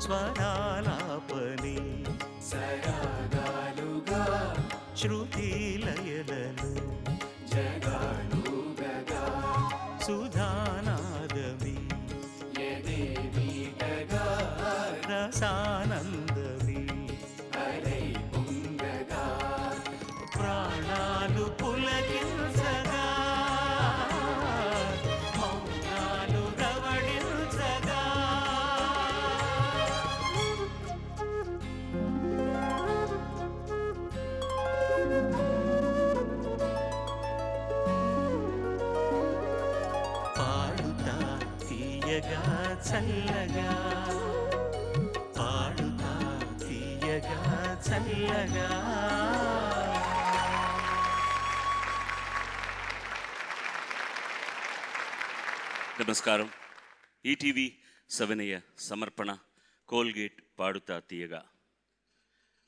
స్వరాలాపని సరాగాలుగా శృతి లయలలో జగాలుగగా సుధానాదమి యదేవీటగా రసానందమి అలై పొంగగా ప్రాణాలు పులకించగా మౌనాలు రవళించగా పాడుతా తీయగా చల్లగా పాడుతా తీయగా చల్లగా. నమస్కారం. ఈటీవీ 7 సమర్పణ కోల్గేట్ పాడుతా తీయగా.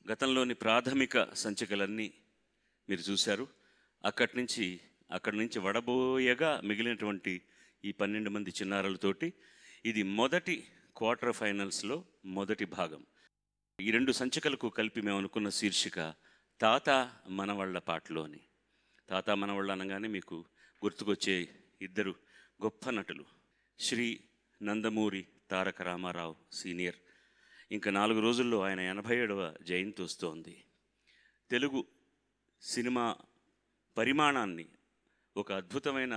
గతంలోని ప్రాథమిక సంచికలన్నీ మీరు చూశారు. అక్కడి నుంచి వడబోయగా మిగిలినటువంటి ఈ 12 మంది చిన్నారులతోటి ఇది మొదటి క్వార్టర్ ఫైనల్స్లో మొదటి భాగం. ఈ 2 సంచికలకు కలిపి మేము అనుకున్న శీర్షిక తాత మనవళ్ళ పాటలు అని. తాత మనవళ్ళు అనగానే మీకు గుర్తుకొచ్చే ఇద్దరు గొప్ప నటులు, శ్రీ నందమూరి తారక రామారావు సీనియర్. ఇంకా 4 రోజుల్లో ఆయన 87వ జయంతి వస్తోంది. తెలుగు సినిమా పరిమాణాన్ని ఒక అద్భుతమైన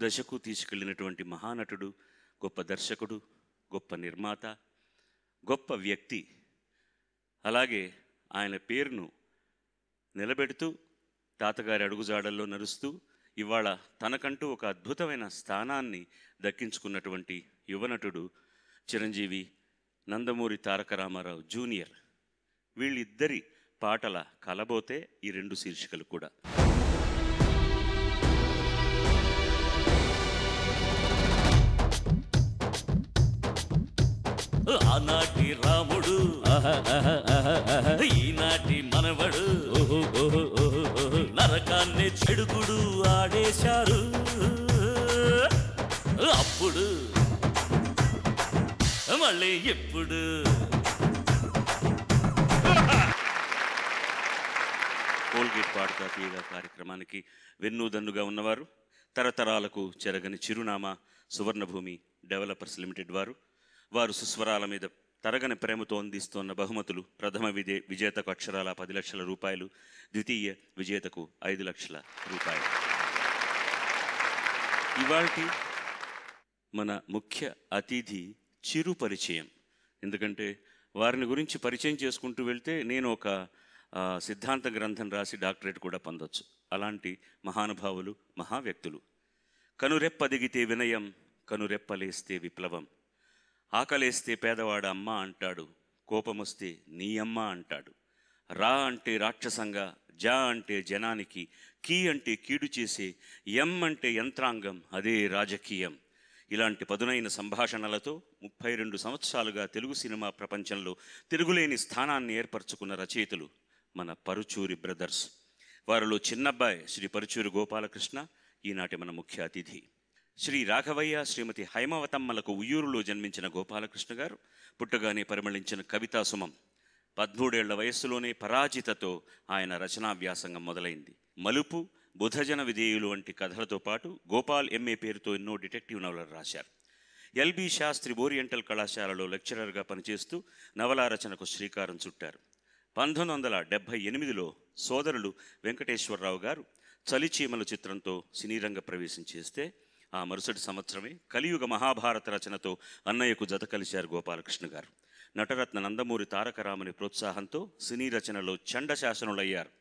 దశకు తీసుకెళ్ళినటువంటి మహానటుడు, గొప్ప దర్శకుడు, గొప్ప నిర్మాత, గొప్ప వ్యక్తి. అలాగే ఆయన పేరును నిలబెడుతూ తాతగారి అడుగుజాడల్లో నడుస్తూ ఇవాళ తనకంటూ ఒక అద్భుతమైన స్థానాన్ని దక్కించుకున్నటువంటి యువనటుడు చిరంజీవి నందమూరి తారక రామారావు జూనియర్. వీళ్ళిద్దరి పాటల కలబోతే ఈ 2 శీర్షికలు కూడా. ఆనాటి రాముడు ఈనాటి మనవడు నరకాన్ని చెడుగుడు ఆడేశారు అప్పుడు మళ్ళీ ఎప్పుడు. కోల్గేట్ పాడుతా తీయగా కార్యక్రమానికి వెన్నుదన్నుగా ఉన్నవారు, తరతరాలకు చెరగని చిరునామా సువర్ణభూమి డెవలపర్స్ లిమిటెడ్ వారు సుస్వరాల మీద తరగని ప్రేమతో అందిస్తున్న బహుమతులు. ప్రథమ విజేతకు అక్షరాల 10 లక్షల రూపాయలు, ద్వితీయ విజేతకు 5 లక్షల రూపాయలు. ఇవాల్టి మన ముఖ్య అతిథి చిరు పరిచయం. ఎందుకంటే వారిని గురించి పరిచయం చేసుకుంటూ వెళ్తే నేను ఒక సిద్ధాంత గ్రంథం రాసి డాక్టరేట్ కూడా పొందొచ్చు. అలాంటి మహానుభావులు, మహావ్యక్తులు. కనురెప్పదిగితే వినయం, కనురెప్పలేస్తే విప్లవం. ఆకలేస్తే పేదవాడు అమ్మ అంటాడు, కోపమొస్తే నీ అమ్మ అంటాడు. రా అంటే రాక్షసంగా, జా అంటే జనానికి, కీ అంటే కీడు చేసే, ఎం అంటే యంత్రాంగం, అదే రాజకీయం. ఇలాంటి పదునైన సంభాషణలతో 32 సంవత్సరాలుగా తెలుగు సినిమా ప్రపంచంలో తిరుగులేని స్థానాన్ని ఏర్పరచుకున్న రచయితలు మన పరుచూరి బ్రదర్స్. వారిలో చిన్నబ్బాయి శ్రీ పరుచూరి గోపాలకృష్ణ ఈనాటి మన ముఖ్య అతిథి. శ్రీ రాఘవయ్య, శ్రీమతి హైమవతమ్మలకు ఉయ్యూరులో జన్మించిన గోపాలకృష్ణ గారు పుట్టగానే పరిమళించిన కవితా సుమం. 13 ఏళ్ల వయస్సులోనే పరాజితతో ఆయన రచనా వ్యాసంగం మొదలైంది. మలుపు, బుధజన విధేయులు వంటి కథలతో పాటు గోపాల్ ఎంఏ పేరుతో ఎన్నో డిటెక్టివ్ నవలలు రాశారు. ఎల్బి శాస్త్రి ఓరియంటల్ కళాశాలలో లెక్చరర్గా పనిచేస్తూ నవలా రచనకు శ్రీకారం చుట్టారు. 1978లో సోదరులు వెంకటేశ్వరరావు గారు చలిచీమలు చిత్రంతో సినీరంగ ప్రవేశం చేస్తే ఆ మరుసటి సంవత్సరమే కలియుగ మహాభారత రచనతో అన్నయ్యకు జత కలిశారు గోపాలకృష్ణ గారు. నటరత్న నందమూరి తారకరాముని ప్రోత్సాహంతో సినీ రచనలో చండశాసనులయ్యారు.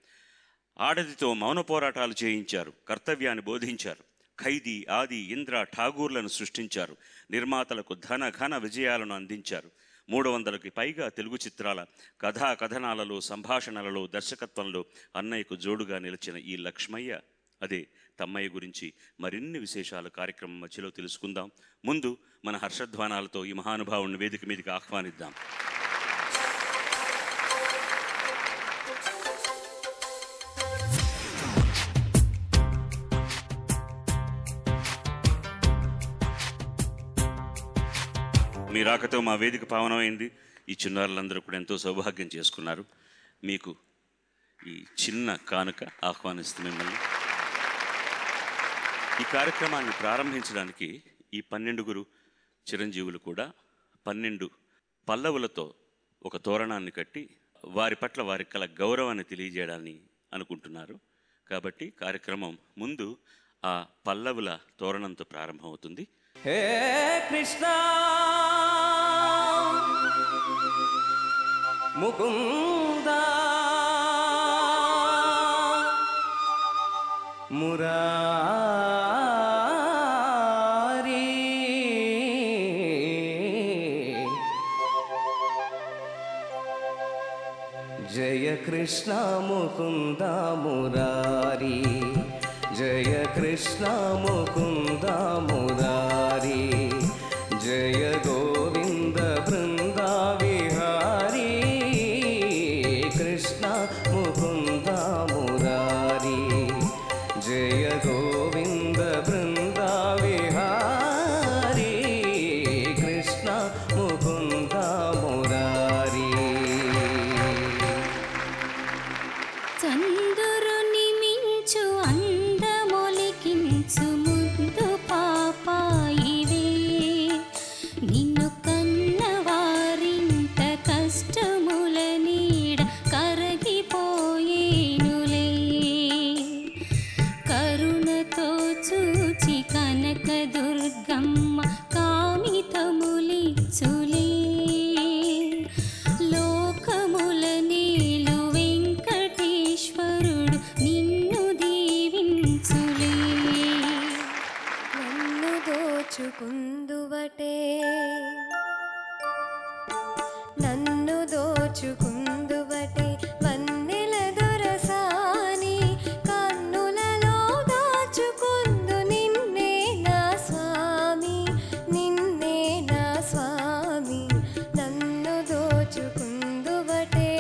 ఆడదితో మౌన పోరాటాలు చేయించారు, కర్తవ్యాన్ని బోధించారు. ఖైదీ, ఆది, ఇంద్ర, ఠాగూర్లను సృష్టించారు. నిర్మాతలకు ఘన విజయాలను అందించారు. 300కి పైగా తెలుగు చిత్రాల కథా కథనాలలో, సంభాషణలలో, దర్శకత్వంలో అన్నయ్యకు జోడుగా నిలిచిన ఈ లక్ష్మయ్య, అదే తమ్మయ్య గురించి మరిన్ని విశేషాలు కార్యక్రమం మధ్యలో తెలుసుకుందాం. ముందు మన హర్షధ్వానాలతో ఈ మహానుభావుని వేదిక మీదకి ఆహ్వానిద్దాం. మీ రాకతో మా వేదిక పావనమైంది. ఈ చిన్నారులందరూ కూడా ఎంతో సౌభాగ్యం చేసుకున్నారు. మీకు ఈ చిన్న కానుక ఆహ్వానిస్తూ మిమ్మల్ని ఈ కార్యక్రమాన్ని ప్రారంభించడానికి ఈ 12 చిరంజీవులు కూడా 12 పల్లవులతో ఒక తోరణాన్ని కట్టి వారి పట్ల వారికి కల గౌరవాన్ని తెలియజేయడాన్ని అనుకుంటున్నారు. కాబట్టి కార్యక్రమం ముందు ఆ పల్లవుల తోరణంతో ప్రారంభమవుతుంది. హే కృష్ణ ముకుంద మురారి జయ కృష్ణ ముకుంద మురారి జయ కృష్ణ ముకుంద మురారి జయ గోవింద బృంద విహారీ కృష్ణ ముకుంద మురారి జయ గోవింద బృంద విహారీ కృష్ణ ముకుంద మురారి. చంద్రుని మించు అందమొలికించు ముద్దు పాపాయివే నిన్ను కన్నవారింత కష్టముల నీడ కరగిపోయేనులే కరుణతో చూచి కనక దుర్గమ్మ కామితములిచ్చులే లోకముల నీలు వెంకటేశ్వరుడు నిన్ను దీవించులే నన్ను దోచుకుందువటే నన్ను దోచుకుందువటే వన్నెల దొరసాని కన్నులలో దాచుకుందు నిన్నే నా స్వామి నిన్నే నా స్వామి నన్ను దోచుకుందువటే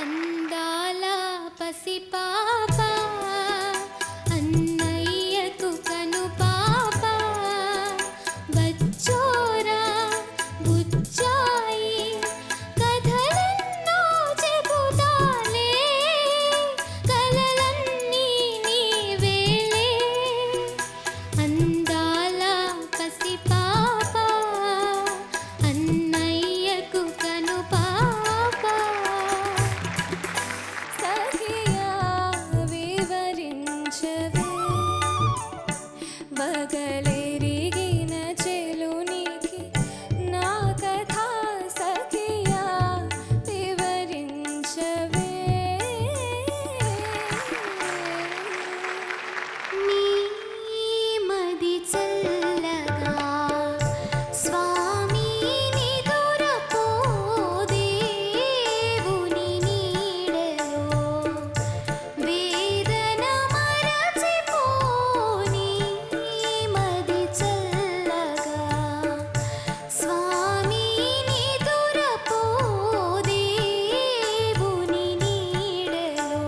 అందాల పసిపాప అన్నయ్యకు కను పాప బచ్చోరా బుచ్చాయి కథలెన్నో చెబుతాలే కలలన్నీ నీవేలే అందాల పసిపాప అన్నయ్యకు కను పాప సఖియా వివరించవే వగలెరిగిన చెలునికి నా కథ సఖియా వివరించవే నీ మది చల్లగా స్వామి నిదురపో దేవుని నీడలో వేదన మరచిపోని మది చల్లగా స్వామి నిదురపో దేవుని నీడలో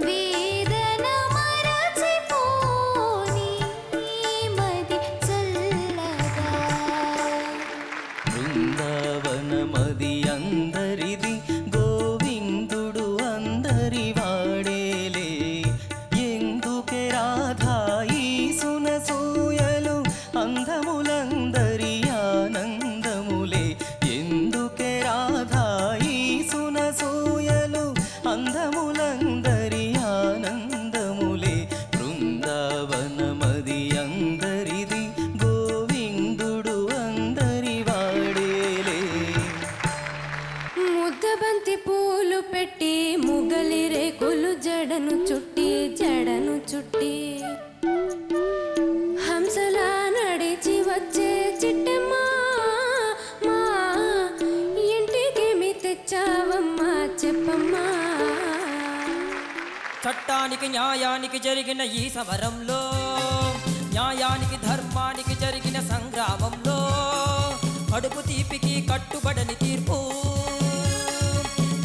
వేదన మరచిపోని మది చల్లగా బృందావనమది అందరిది గోవిందుడు అందరి వాడేలే ఎందుకే రాధా ఈ సునసూయలు అందములందరి ఆనందములే ఎందుకే రాధా ఈ సునసూయలు అందములందరి ఆనందములే బృందావనమది అందరిది గోవిందుడు అందరి వాడేలే. ముద్దబంతి పూలు పెట్టి ముగలి రేకులు జడను చుట్టి హంసలా నడిచి వచ్చే చిట్టమ్మా మా ఇంటికేమి తెచ్చావమ్మా చెప్పమ్మా చట్టానికి న్యాయానికి జరిగిన ఈ సమరంలో న్యాయానికి ధర్మానికి జరిగిన సంగ్రామంలో కడుపు తీపికి కట్టుబడని తీర్పు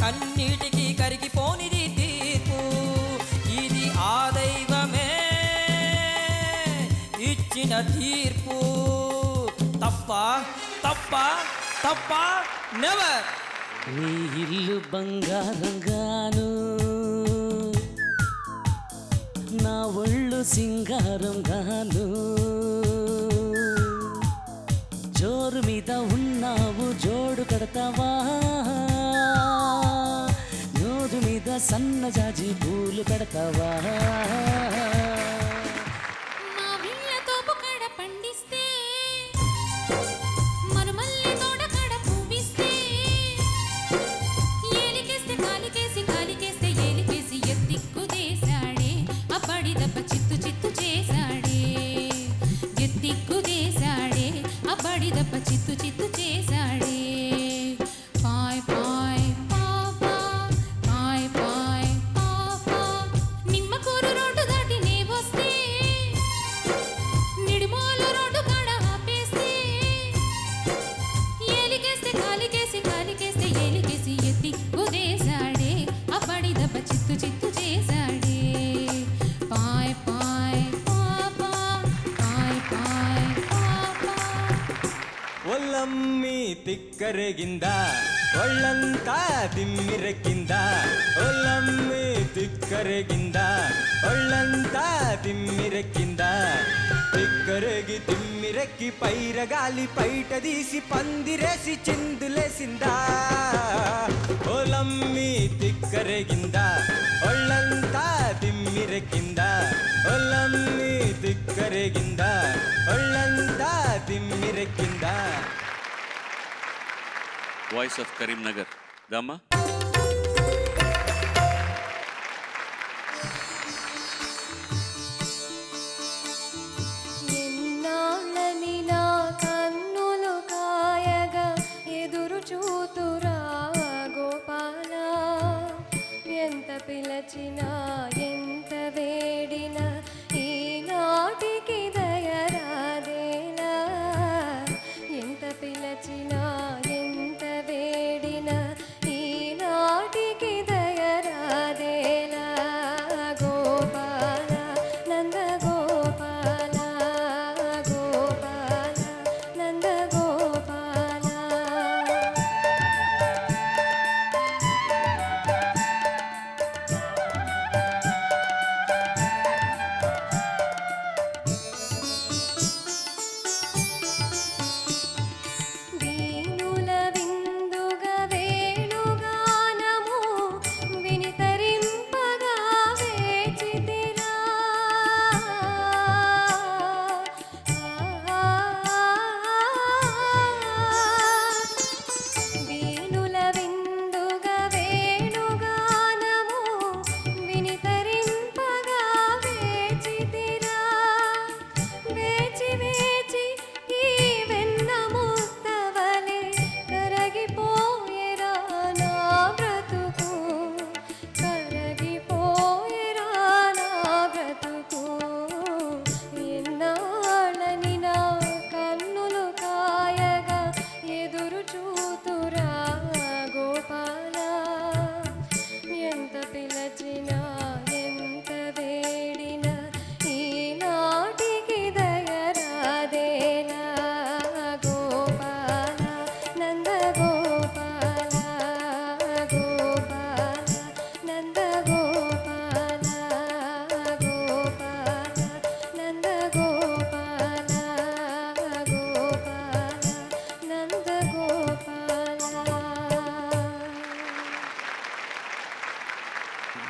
కన్నీటికి కరిగిపోనిది తీర్పు ఇది ఆ దైవమే ఇచ్చి ఇచ్చిన తీర్పు తప్ప తప్ప తప్ప నెవర్. నీ ఇల్లు బంగారంగాను, నా ఒళ్ళు సింగారంగాను, జోరు మీద ఉన్నావు జోడు కడతావా, నోరు మీద సన్నజాజి పూలు పెడతావా. మా విళ్ళ తోపు కడ పండిస్తే మనుమల్లి తోడ కడ పువ్విస్తే ఏలికేస్తే కాలికేసి కాలికేస్తే ఏలికేసి ఎత్తిక్కుదేశాడే అప్పడి దెబ్బ చిత్తు చిత్తు చేశాడే, ఎత్తిక్కుదేశాడే అప్పడి దెబ్బ చిత్తు చిత్తు చేశాడే. పాయ్ పాయ్ పాపా పాయ్ పాయ్ పాపా నిమ్మకూరు రోడ్డు దాటి నే వస్తే నిడుమోలు రోడ్డు కాడ ఆపేస్తే ఏలికేస్తే కాలికేసి కాలికేస్తే ఏలికేసి ఎత్తి కుదేశాడే అప్పడి దెబ్బ చిత్తు చిత్తు చేశాడే. పాయ్ పాయ్ పాపా పాయ్ పాయ్ పాపా. ఒల్లమ్మి తిక్కరేగింద ఒళ్ళంతా తిమ్మిరెక్కింద, ఒల్లమ్మి తిక్కరేగింద ఒళ్ళంతా తిమ్మిరెక్కింద, తిక్కరేగి తిమ్మిరెక్కి పైరగాలి పైట తీసి పందిరేసి చిందులేసిందా. ఒల్లమ్మి తిక్కరేగింద ఒళ్ళంతా తిమ్మిరెక్కింద, ఒల్లమ్మి తిక్కరేగింద ఒళ్ళంతా తిమ్మిరెక్కింద. వాయిస్ ఆఫ్ కరీంనగర్ దామా. ఎన్నాళ్ళని నా కన్నులు కాయగా ఎదురు చూతురా గోపాల, ఎంత పిలచినా ఎంత వేడినా ఈనాటికి దయరాదేలా, ఎంత పిలచినా ఎంత వేడినా ఈనాటికి దయరాదేలా. గోపాల నంద గోపాల గోపాల నంద గోపాల. దీనుల విందుగా వేణుగానము వినితరింపగా వేచితిరా, దీనుల విందుగా వేణుగానము వినితరింపగా వేచితిరా, వేచి వేచి ఈ వెన్న ముద్దవలె కరగిపోయేరా నా బ్రతుకు, కరగిపోయేరా నా బ్రతుకు. ఎన్నాళ్ళని నా కన్నులు కాయగా ఎదురు చూతురా గోపాల, ఎంత పిలచినా ఎంత వేడినా ఈనాటికి దయరాదేలా. గోపాల నంద గోపాల గోపాల నంద గోపాల గోపాల నంద గోపాల గోపాల నంద గోపాల.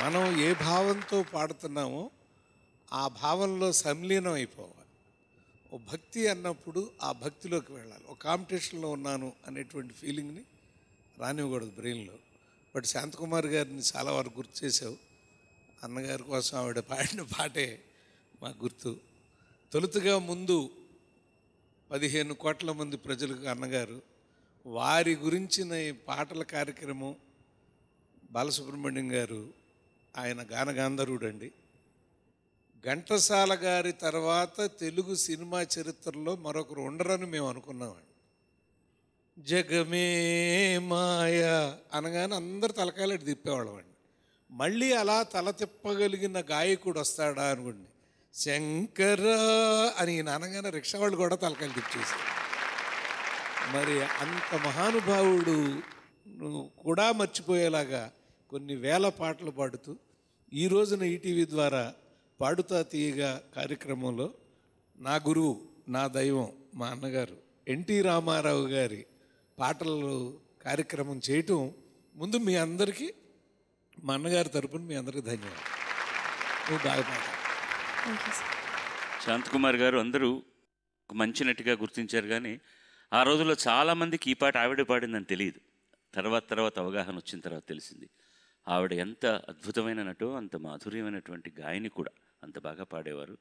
మనం ఏ భావంతో పాడుతున్నామో ఆ భావంలో సంలీనం అయిపోవాలి. ఓ భక్తి అన్నప్పుడు ఆ భక్తిలోకి వెళ్ళాలి. ఒక కాంపిటీషన్లో ఉన్నాను అనేటువంటి ఫీలింగ్ని రానివ్వకూడదు బ్రెయిన్లో. బట్ శాంతకుమార్ గారిని చాలా వరకు గుర్తు చేసావు. అన్నగారి కోసం ఆవిడ పాడిన పాటే మాకు గుర్తు. తొలుతుగా ముందు 15 కోట్ల మంది ప్రజలకు అన్నగారు, వారి గురించిన ఈ పాటల కార్యక్రమం బాలసుబ్రహ్మణ్యం గారు, ఆయన గానగాంధర్వుడు అండి. ఘంటసాల గారి తర్వాత తెలుగు సినిమా చరిత్రలో మరొకరు ఉండరని మేము అనుకున్నామండి. జగమే మాయ అనగానే అందరు తలకాయలు తిప్పేవాళ్ళం అండి. మళ్ళీ అలా తల తిప్పగలిగిన గాయకుడు వస్తాడా అనుకోండి. శంకర అని నాన్నగానే రిక్షా వాళ్ళు కూడా తలకాయలు తిప్పేశారు. మరి అంత మహానుభావుడు కూడా మర్చిపోయేలాగా కొన్ని వేల పాటలు పాడుతూ ఈ రోజున ఈటీవీ ద్వారా పాడుతా తీయగా కార్యక్రమంలో నా గురువు, నా దైవం, మా అన్నగారు ఎన్టీ రామారావు గారి పాటలు కార్యక్రమం చేయటం ముందు మీ అందరికీ, మా అన్నగారి తరపున మీ అందరికీ ధన్యవాదాలు. నువ్వు బాగా పాడావు. శాంతకుమార్ గారు అందరూ మంచి నటిగా గుర్తించారు, కానీ ఆ రోజుల్లో చాలామందికి ఈ పాట ఆవిడ పాడిందని తెలియదు. తర్వాత అవగాహన వచ్చిన తర్వాత తెలిసింది. ఆవిడ ఎంత అద్భుతమైన నటో అంత మాధుర్యమైనటువంటి గాయని కూడా, అంత బాగా పాడేవారు.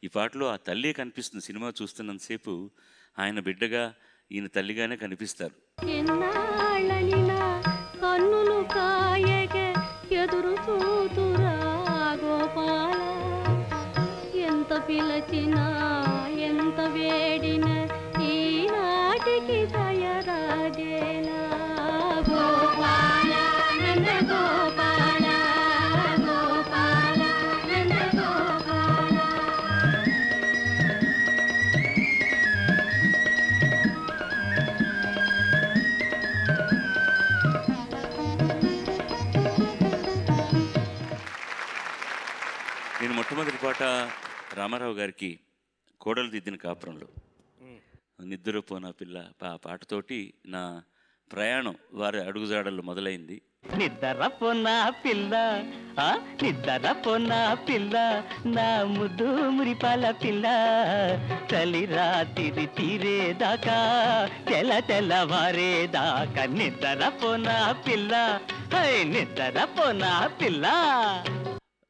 ఈ పాటలో ఆ తల్లి కనిపిస్తుంది. సినిమా చూస్తున్నంతసేపు ఆయన బిడ్డగా ఈయన తల్లిగానే కనిపిస్తారు. కన్నులు కాయగ ఎదురు చూతురా గోపాల, ఎంత పిలచినా ఎంత వేడిన ఈనాటికి దయరాజేనా గోపాల నంద గోపాల గోపాల నంద గోపాల. నేను మొట్టమొదటి పాట రామారావు గారికి కోడలు దిద్దిన కాపురంలో నిద్రపోనా పిల్ల పాటతోటి నా ప్రయాణం వారి అడుగుజాడల్లో మొదలైంది. నిద్రపోనా పిల్ల, నిద్రపోనా పిల్ల, నా ముద్దు మురిపాల పిల్ల, చలి రాత్రి తీరేదాకా తెల్లవారేదాకా నిద్రపోనా పిల్ల, నిద్రపోనా పిల్ల.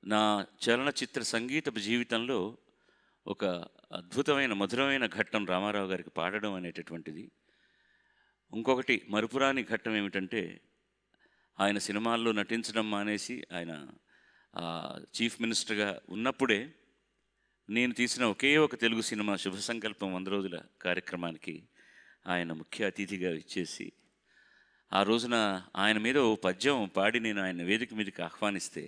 నా చలనచిత్ర సంగీతపు జీవితంలో ఒక అద్భుతమైన మధురమైన ఘట్టం రామారావు గారికి పాడడం అనేటటువంటిది. ఇంకొకటి మరుపురాని ఘట్టం ఏమిటంటే, ఆయన సినిమాల్లో నటించడం మానేసి ఆయన చీఫ్ మినిస్టర్గా ఉన్నప్పుడే నేను తీసిన ఒకే ఒక తెలుగు సినిమా శుభ సంకల్పం 100 రోజుల కార్యక్రమానికి ఆయన ముఖ్య అతిథిగా ఇచ్చేసి, ఆ రోజున ఆయన మీద ఓ పద్యం పాడి నేను ఆయన వేదిక మీదకి ఆహ్వానిస్తే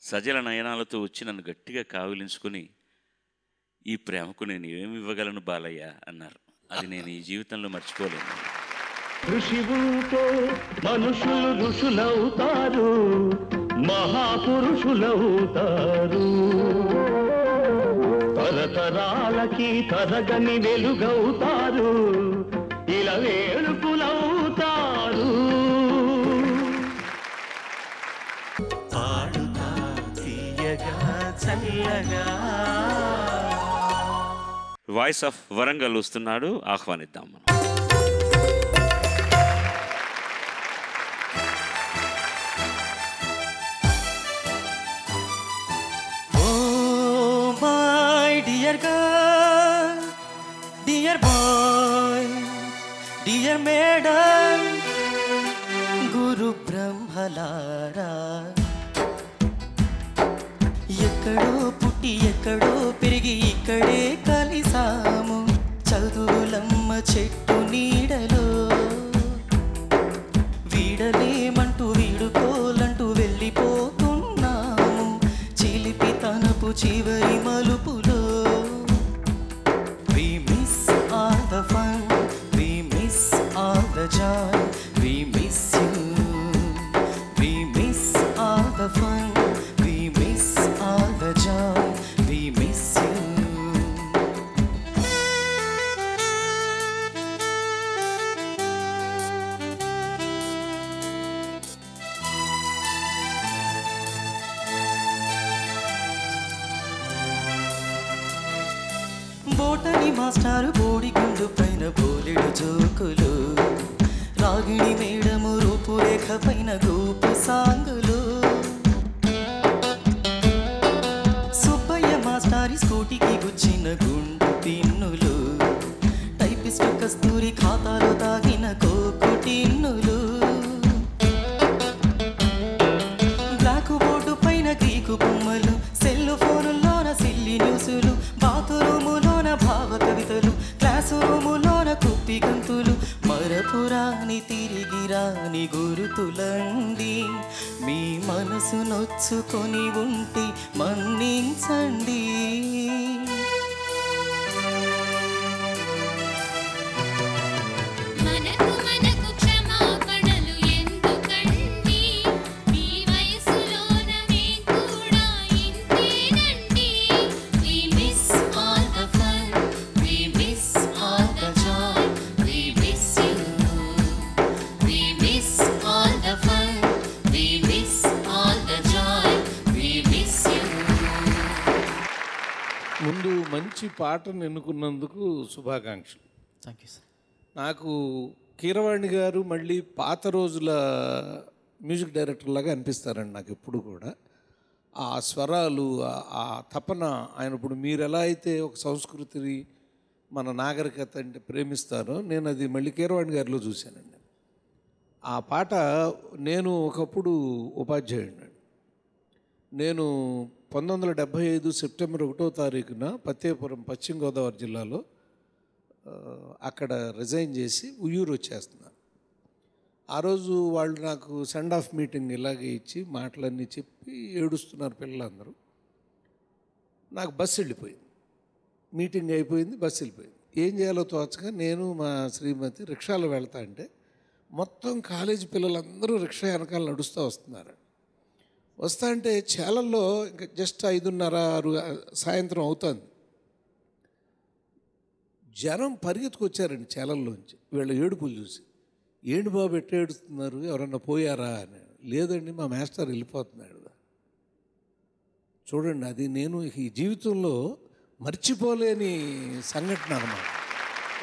సజల నయనాలతో వచ్చి నన్ను గట్టిగా కావిలించుకొని, ఈ ప్రేమకు నేను ఏమి ఇవ్వగలను బాలయ్య అన్నారు. అది నేను ఈ జీవితంలో మర్చిపోలేను. ఋషి ఉంటే మనుషులు ఋషులవుతారు, మహాపురుషులవుతారు, తరతరాలకి తరగని వెలుగవుతారు, ఇలా వేడుకులవుతారు. పాడుతా తీయగా చల్లగా. వాయిస్ ఆఫ్ వరంగల్ వస్తున్నాడు, ఆహ్వానిద్దాం మనం. Dear girl, dear boy, dear madam, గురు బ్రహ్మలారా, ఎక్కడో పుట్టి ఎక్కడో పెరిగి ఇక్కడే కలిసాము, చదువులమ్మ చెట్టు నీడలో, వీడలేమంటూ వీడుకోలంటూ వెళ్ళిపోతున్నాము, చిలిపి తనపు చివరి మలుపులో. We miss all the fun, we miss all the joy, we miss you, we miss all the fun, we miss all the joy, we miss you. బోటని మాస్టారు బోడిగుండు పైన బోలెడు జోకులు, రాగిణి మేడము రూపురేఖ పైన గూపు సాంగులు, సుబ్బయ్య మాస్టారి స్కూటీకి గుచ్చిన గుండు పిన్నులు, టైపిస్టు కస్తూరి ఖాతాలో తాగిన కోకు టిన్నులు, బ్లాక్ బోర్డు పైన గ్రీకు బొమ్మలు, సెల్ ఫోనుల్లోన సిల్లి న్యూసులు, బాతురూములోన భావ కవితలు, క్లాసు రూములోన కుప్పి గంతులు, మరపురాని తిరిగి రాని గురుతులండి మీ మనసు నొచ్చుకొని ఉంటే మన్నించండి. ముందు మంచి పాటను ఎన్నుకున్నందుకు శుభాకాంక్షలు. Thank you sir. నాకు కీరవాణి గారు మళ్ళీ పాత రోజుల మ్యూజిక్ డైరెక్టర్ లాగా అనిపిస్తారండి నాకు ఎప్పుడు కూడా. ఆ స్వరాలు, ఆ తపన, ఆయన ఇప్పుడు మీరు ఎలా అయితే ఒక సంస్కృతిని మన నాగరికత అంటే ప్రేమిస్తారో నేను అది మళ్ళీ కీరవాణి గారిలో చూశానండి. ఆ పాట నేను ఒకప్పుడు ఉపాధ్యాయుడిని. నేను 1975 సెప్టెంబర్ 1వ తారీఖున పత్తేపురం పశ్చిమ గోదావరి జిల్లాలో అక్కడ రిజైన్ చేసి ఉయ్యూరు వచ్చేస్తున్నాను. ఆ రోజు వాళ్ళు నాకు సెండ్ ఆఫ్ మీటింగ్ ఇలాగే ఇచ్చి మాటలన్నీ చెప్పి ఏడుస్తున్నారు పిల్లలందరూ. నాకు బస్సు వెళ్ళిపోయింది. మీటింగ్ అయిపోయింది, బస్సు వెళ్ళిపోయింది. ఏం చేయాలో తోచగా నేను మా శ్రీమతి రిక్షాలో వెళ్తా అంటే మొత్తం కాలేజీ పిల్లలందరూ రిక్షా వెనకాల నడుస్తూ వస్తున్నారు. వస్తా అంటే చేలల్లో ఇంకా జస్ట్ 5:30, 6 సాయంత్రం అవుతుంది. జనం పరిగెత్తుకొచ్చారండి చేలల్లోంచి వీళ్ళ ఏడుపులు చూసి. ఏంటి బాబు ఎట్లా ఏడుస్తున్నారు, ఎవరన్నా పోయారా అని. లేదండి మా మాస్టర్ వెళ్ళిపోతున్నాడు. చూడండి, అది నేను ఈ జీవితంలో మర్చిపోలేని సంఘటన అన్నమాట.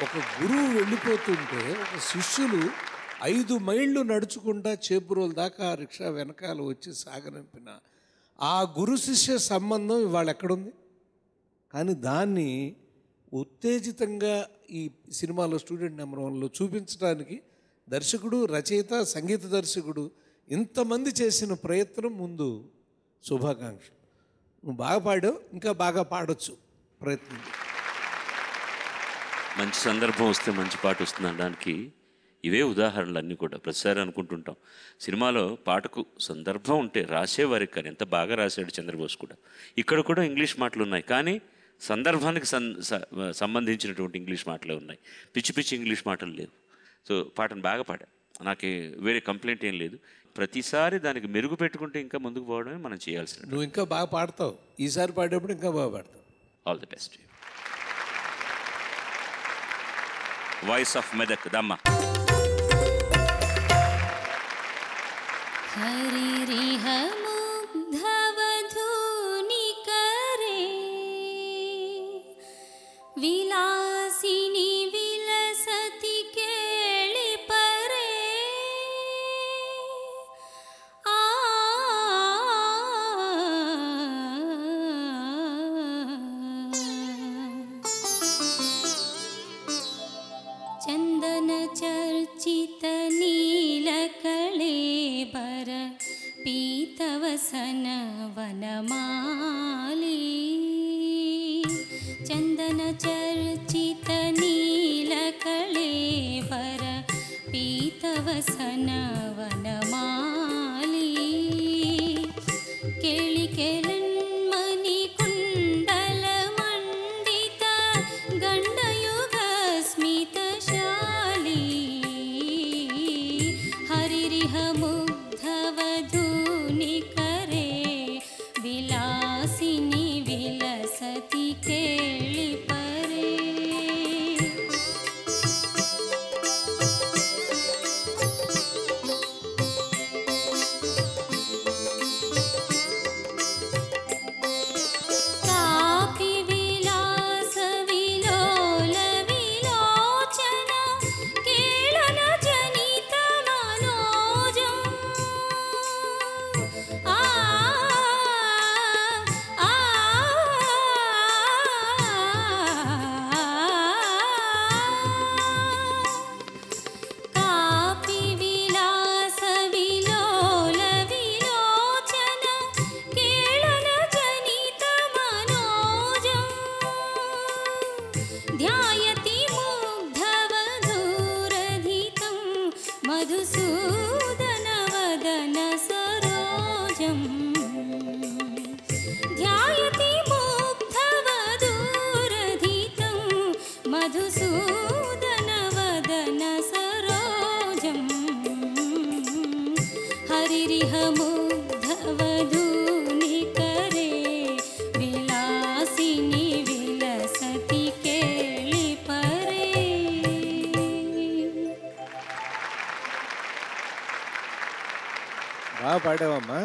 ఒక గురువు వెళ్ళిపోతుంటే ఒక శిష్యులు 5 మైళ్ళు నడుచుకుంటా చేపురోల దాకా ఆ రిక్షా వెనకాల వచ్చి సాగనంపిన ఆ గురు శిష్య సంబంధం ఇవాళ ఎక్కడుంది? కానీ దాన్ని ఉత్తేజితంగా ఈ సినిమాలో స్టూడెంట్ నెంబర్ 1లో చూపించడానికి దర్శకుడు, రచయిత, సంగీత దర్శకుడు ఇంతమంది చేసిన ప్రయత్నం ముందు శుభాకాంక్షలు. నువ్వు బాగా పాడావు, ఇంకా బాగా పాడొచ్చు, ప్రయత్నం. మంచి సందర్భం వస్తే మంచి పాట వస్తుంది అనడానికి ఇవే ఉదాహరణలు అన్నీ కూడా. ప్రతిసారి అనుకుంటుంటాం సినిమాలో పాటకు సందర్భం ఉంటే రాసేవారికి, కానీ ఎంత బాగా రాశాడు చంద్రబోస్ కూడా. ఇక్కడ కూడా ఇంగ్లీష్ మాటలు ఉన్నాయి, కానీ సందర్భానికి సంబంధించినటువంటి ఇంగ్లీష్ మాటలే ఉన్నాయి. పిచ్చి పిచ్చి ఇంగ్లీష్ మాటలు లేవు. సో పాటను బాగా పాడా, నాకు వేరే కంప్లైంట్ ఏం లేదు. ప్రతిసారి దానికి మెరుగు పెట్టుకుంటే ఇంకా ముందుకు పోవడమే మనం చేయాల్సింది. నువ్వు ఇంకా బాగా పాడతావు, ఈసారి పాడేప్పుడు ఇంకా బాగా పాడతావు. All the best. Voice of Medak దమ్మ. हरिरिह मुग्धवधूनि करे विलासिनी विलसति केळि परे चन्दन चर्चित नीलकळेबर पीतवसन वनमाली चन्दन चर्चित नीलकळेबर पीतवसन वनमाली केळि केलन्मणि कुण्डल मण्डित गण्डयुग स्मितशाली हरिरिह मुग्धवधूनि करे विलासिनी विलसति केळि परे పాడావమ్మా.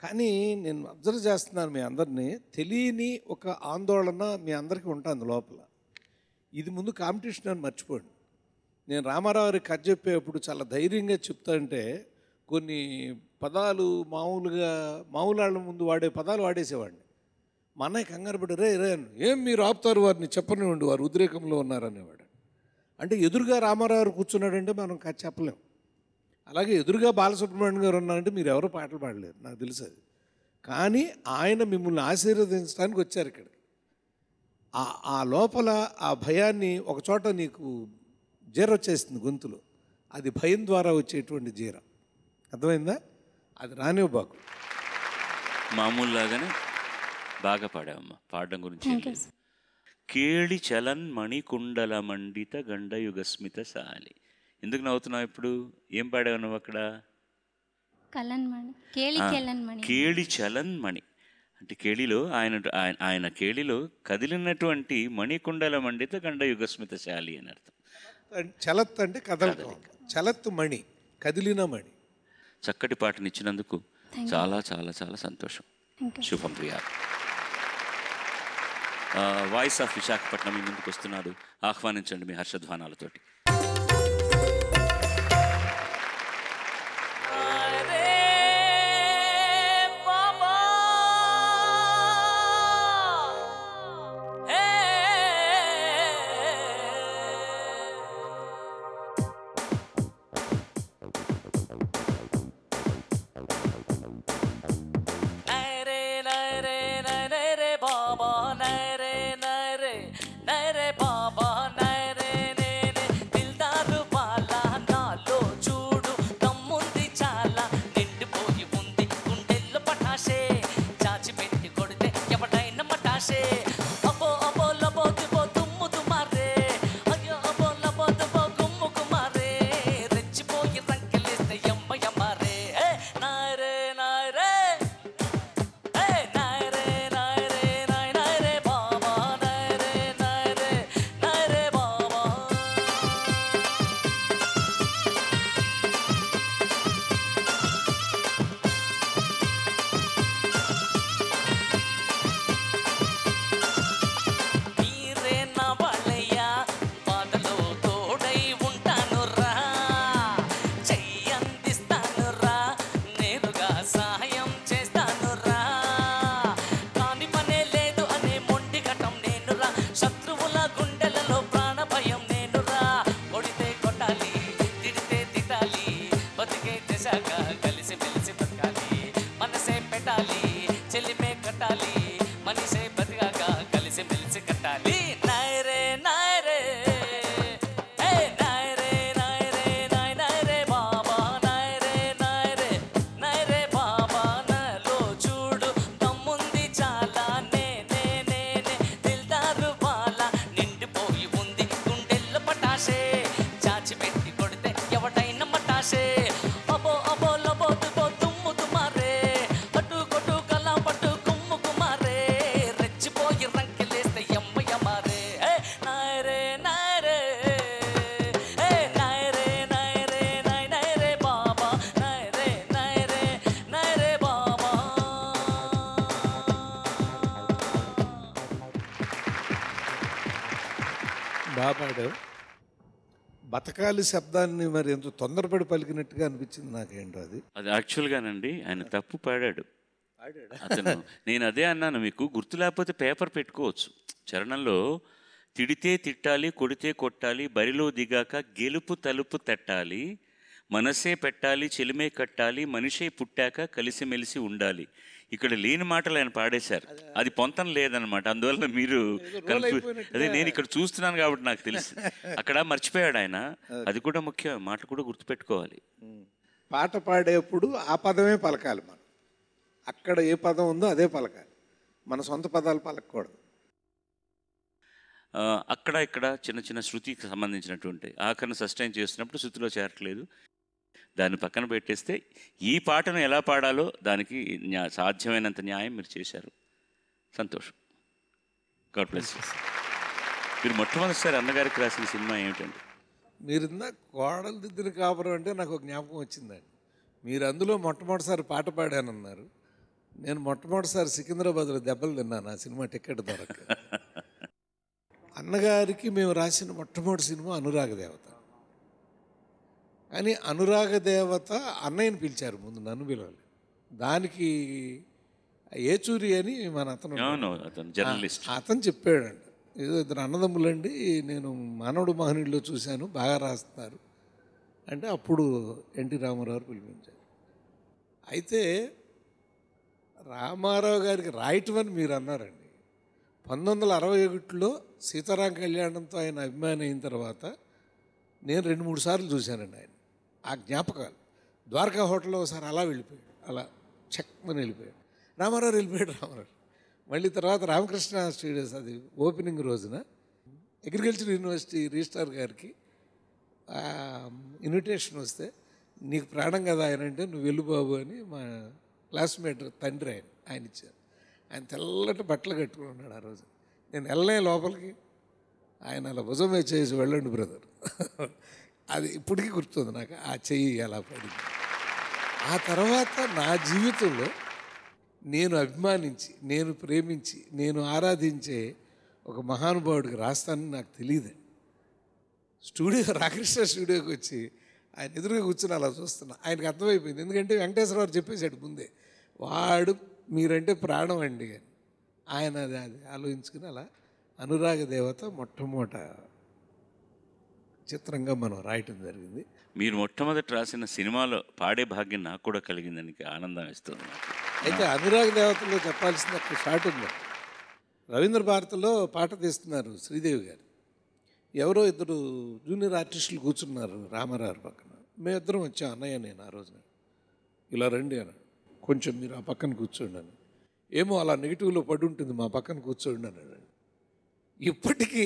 కానీ నేను అబ్జర్వ్ చేస్తున్నాను మీ అందరినీ, తెలియని ఒక ఆందోళన మీ అందరికీ ఉంటుంది లోపల. ఇది ముందు కాంపిటీషన్ అని మర్చిపోండి. నేను రామారావు గారికి కథ చెప్పేటప్పుడు చాలా ధైర్యంగా చెప్తాంటే కొన్ని పదాలు మామూలు వాళ్ళ ముందు వాడే పదాలు వాడేసేవాడిని. మా అన్నయ్య కంగారు పడి రే ఏం మీరు ఆపుతారు వారిని, చెప్పనివ్వండి వారు ఉద్రేకంలో ఉన్నారనేవాడు. అంటే ఎదురుగా రామారావు గారు కూర్చున్నాడంటే మనం కథ చెప్పలేం. అలాగే ఎదురుగా బాలసుబ్రహ్మణ్యం గారు ఉన్నారంటే మీరు ఎవరో పాటలు పాడలేరు, నాకు తెలుసు అది. కానీ ఆయన మిమ్మల్ని ఆశీర్వదించడానికి వచ్చారు ఇక్కడికి. ఆ లోపల ఆ భయాన్ని ఒక చోట నీకు జీర వచ్చేస్తుంది గొంతులో, అది భయం ద్వారా వచ్చేటువంటి జీర. అర్థమైందా? అది రానివ్వబాకు. మామూలులాగానే బాగా పాడావమ్మా. పాడడం గురించి కేళి చలన్ మణికుండల మండిత గండయుగస్మిత సాలి. ఎందుకు నవ్వుతున్నావు ఇప్పుడు? ఏం పాడావు నువ్వు అక్కడ? కేళి చలన్ మణి అంటే కేళిలో ఆయన కేళిలో కదిలినటువంటి మణికుండల మండిత గండయుగస్మిత శాలి అని అర్థం. చలత్ అంటే కదలటం, చలత్ మణి, కదిలిన మణి. చక్కటి పాటనిచ్చినందుకు చాలా చాలా చాలా సంతోషం. శుభం ప్రియా. వాయిస్ ఆఫ్ విశాఖపట్నం మీ ముందుకు వస్తున్నాడు, ఆహ్వానించండి మీ హర్షధ్వానాలతోటి. బాపాడు బతకాలి శబ్దాన్ని మరి ఎంతో తొందరపడి పలికినట్టుగా అనిపించింది నాకేంటో. అది యాక్చువల్గానండి ఆయన తప్పు పాడాడు అతను. నేను అదే అన్నాను, మీకు గుర్తు లేకపోతే పేపర్ పెట్టుకోవచ్చు. చరణంలో తిడితే తిట్టాలి, కొడితే కొట్టాలి, బరిలో దిగాక గెలుపు తలుపు తట్టాలి, మనసే పెట్టాలి, చెలిమే కట్టాలి, మనిషే పుట్టాక కలిసిమెలిసి ఉండాలి. ఇక్కడ లేని మాటలు ఆయన పాడేశారు, అది పొంతం లేదనమాట. అందువల్ల మీరు అదే నేను ఇక్కడ చూస్తున్నాను కాబట్టి నాకు తెలుసు. అక్కడ మర్చిపోయాడు ఆయన, అది కూడా ముఖ్యం, మాట కూడా గుర్తుపెట్టుకోవాలి. పాట పాడేప్పుడు ఆ పదమే పలకాలి మనం, అక్కడ ఏ పదం ఉందో అదే పలకాలి, మన సొంత పదాలు పలకూడదు. అక్కడ ఇక్కడ చిన్న చిన్న శృతికి సంబంధించినటువంటి ఆఖరణ సస్టైన్ చేస్తున్నప్పుడు శృతిలో చేరట్లేదు, దాన్ని పక్కన పెట్టేస్తే ఈ పాటను ఎలా పాడాలో దానికి సాధ్యమైనంత న్యాయం మీరు చేశారు. సంతోషం. God bless you. మీరు మొట్టమొదటిసారి అన్నగారికి రాసిన సినిమా ఏమిటండి? మీరు కోడలు దిద్దిన కాపురం అంటే నాకు ఒక జ్ఞాపకం వచ్చిందండి. మీరు అందులో మొట్టమొదటిసారి పాట పాడానన్నారు. నేను మొట్టమొదటిసారి సికింద్రాబాద్లో దెబ్బలు తిన్నాను ఆ సినిమా టికెట్ దొరక. అన్నగారికి మేము రాసిన మొట్టమొదటి సినిమా అనురాగ దేవత. కానీ అనురాగ దేవత అన్నయ్యని పిలిచారు, ముందు నన్ను పిలవాలి. దానికి ఏచూరి అని మన అతను జర్నలిస్ట్, అతను చెప్పాడండి, ఏదో ఇద్దరు అన్నదమ్ములండి, నేను మానవుడు మహనీయుడిలో చూశాను, బాగా రాస్తున్నారు అంటే అప్పుడు ఎన్టీ రామారావు పిలిపించారు. అయితే రామారావు గారికి రాయటం అని మీరు అన్నారండి. 1961లో సీతారాం కళ్యాణంతో ఆయన అభిమాని అయిన తర్వాత నేను 2-3 సార్లు చూశానండి ఆయన. ఆ జ్ఞాపకాలు ద్వారకా హోటల్లో ఒకసారి అలా వెళ్ళిపోయాడు, అలా చెక్మని వెళ్ళిపోయాడు. రామారావు వెళ్ళిపోయాడు. రామారావు మళ్ళీ తర్వాత రామకృష్ణ స్టూడియోస్ అది ఓపెనింగ్ రోజున అగ్రికల్చర్ యూనివర్సిటీ రిజిస్ట్రార్ గారికి ఇన్విటేషన్ వస్తే, నీకు ప్రాణం కదా ఆయన అంటే, నువ్వు వెళ్ళు బాబు అని మా క్లాస్మేట్ తండ్రి ఆయన ఇచ్చారు. ఆయన తెల్లటి బట్టలు కట్టుకుని ఉన్నాడు ఆ రోజు. నేను వెళ్ళనే లోపలికి, ఆయన అలా భుజం మీద చేసి వెళ్ళండి బ్రదర్. అది ఇప్పటికీ గుర్తుంది నాకు, ఆ చెయ్యి అలా పడింది. ఆ తర్వాత నా జీవితంలో నేను అభిమానించి, నేను ప్రేమించి, నేను ఆరాధించే ఒక మహానుభావుడికి రాస్తానని నాకు తెలియదు. రామకృష్ణ స్టూడియోకి వచ్చి ఆయన ఎదురుగా కూర్చొని అలా చూస్తున్నా. ఆయనకు అర్థమైపోయింది, ఎందుకంటే వెంకటేశ్వరరావు చెప్పేశాడు ముందే, వాడు మీరంటే ప్రాణం అండి అని. ఆయన అది ఆలోచించుకుని అలా అనురాగ దేవత మొట్టమొదట చిత్రంగా మనం రాయటం జరిగింది. మీరు మొట్టమొదటి రాసిన సినిమాలో పాడే భాగ్యం నాకు కూడా కలిగిందని ఆనందం ఇస్తుంది. అయితే అనురాగ దేవతలో చెప్పాల్సిన ఒక షాట్ ఉంది. రవీంద్ర భారతిలో పాట తీస్తున్నారు శ్రీదేవి గారు. ఎవరో ఇద్దరు జూనియర్ ఆర్టిస్టులు కూర్చున్నారు రామారావు పక్కన. మేమిద్దరం వచ్చాం, అన్నయ్య నేను. ఆ రోజున ఇలా రండి అన్నాడు, కొంచెం మీరు ఆ పక్కన కూర్చోండి అని. ఏమో అలా నెగిటివ్లో పడి ఉంటుంది, మా పక్కన కూర్చోండి అన్నాడు. ఇప్పటికీ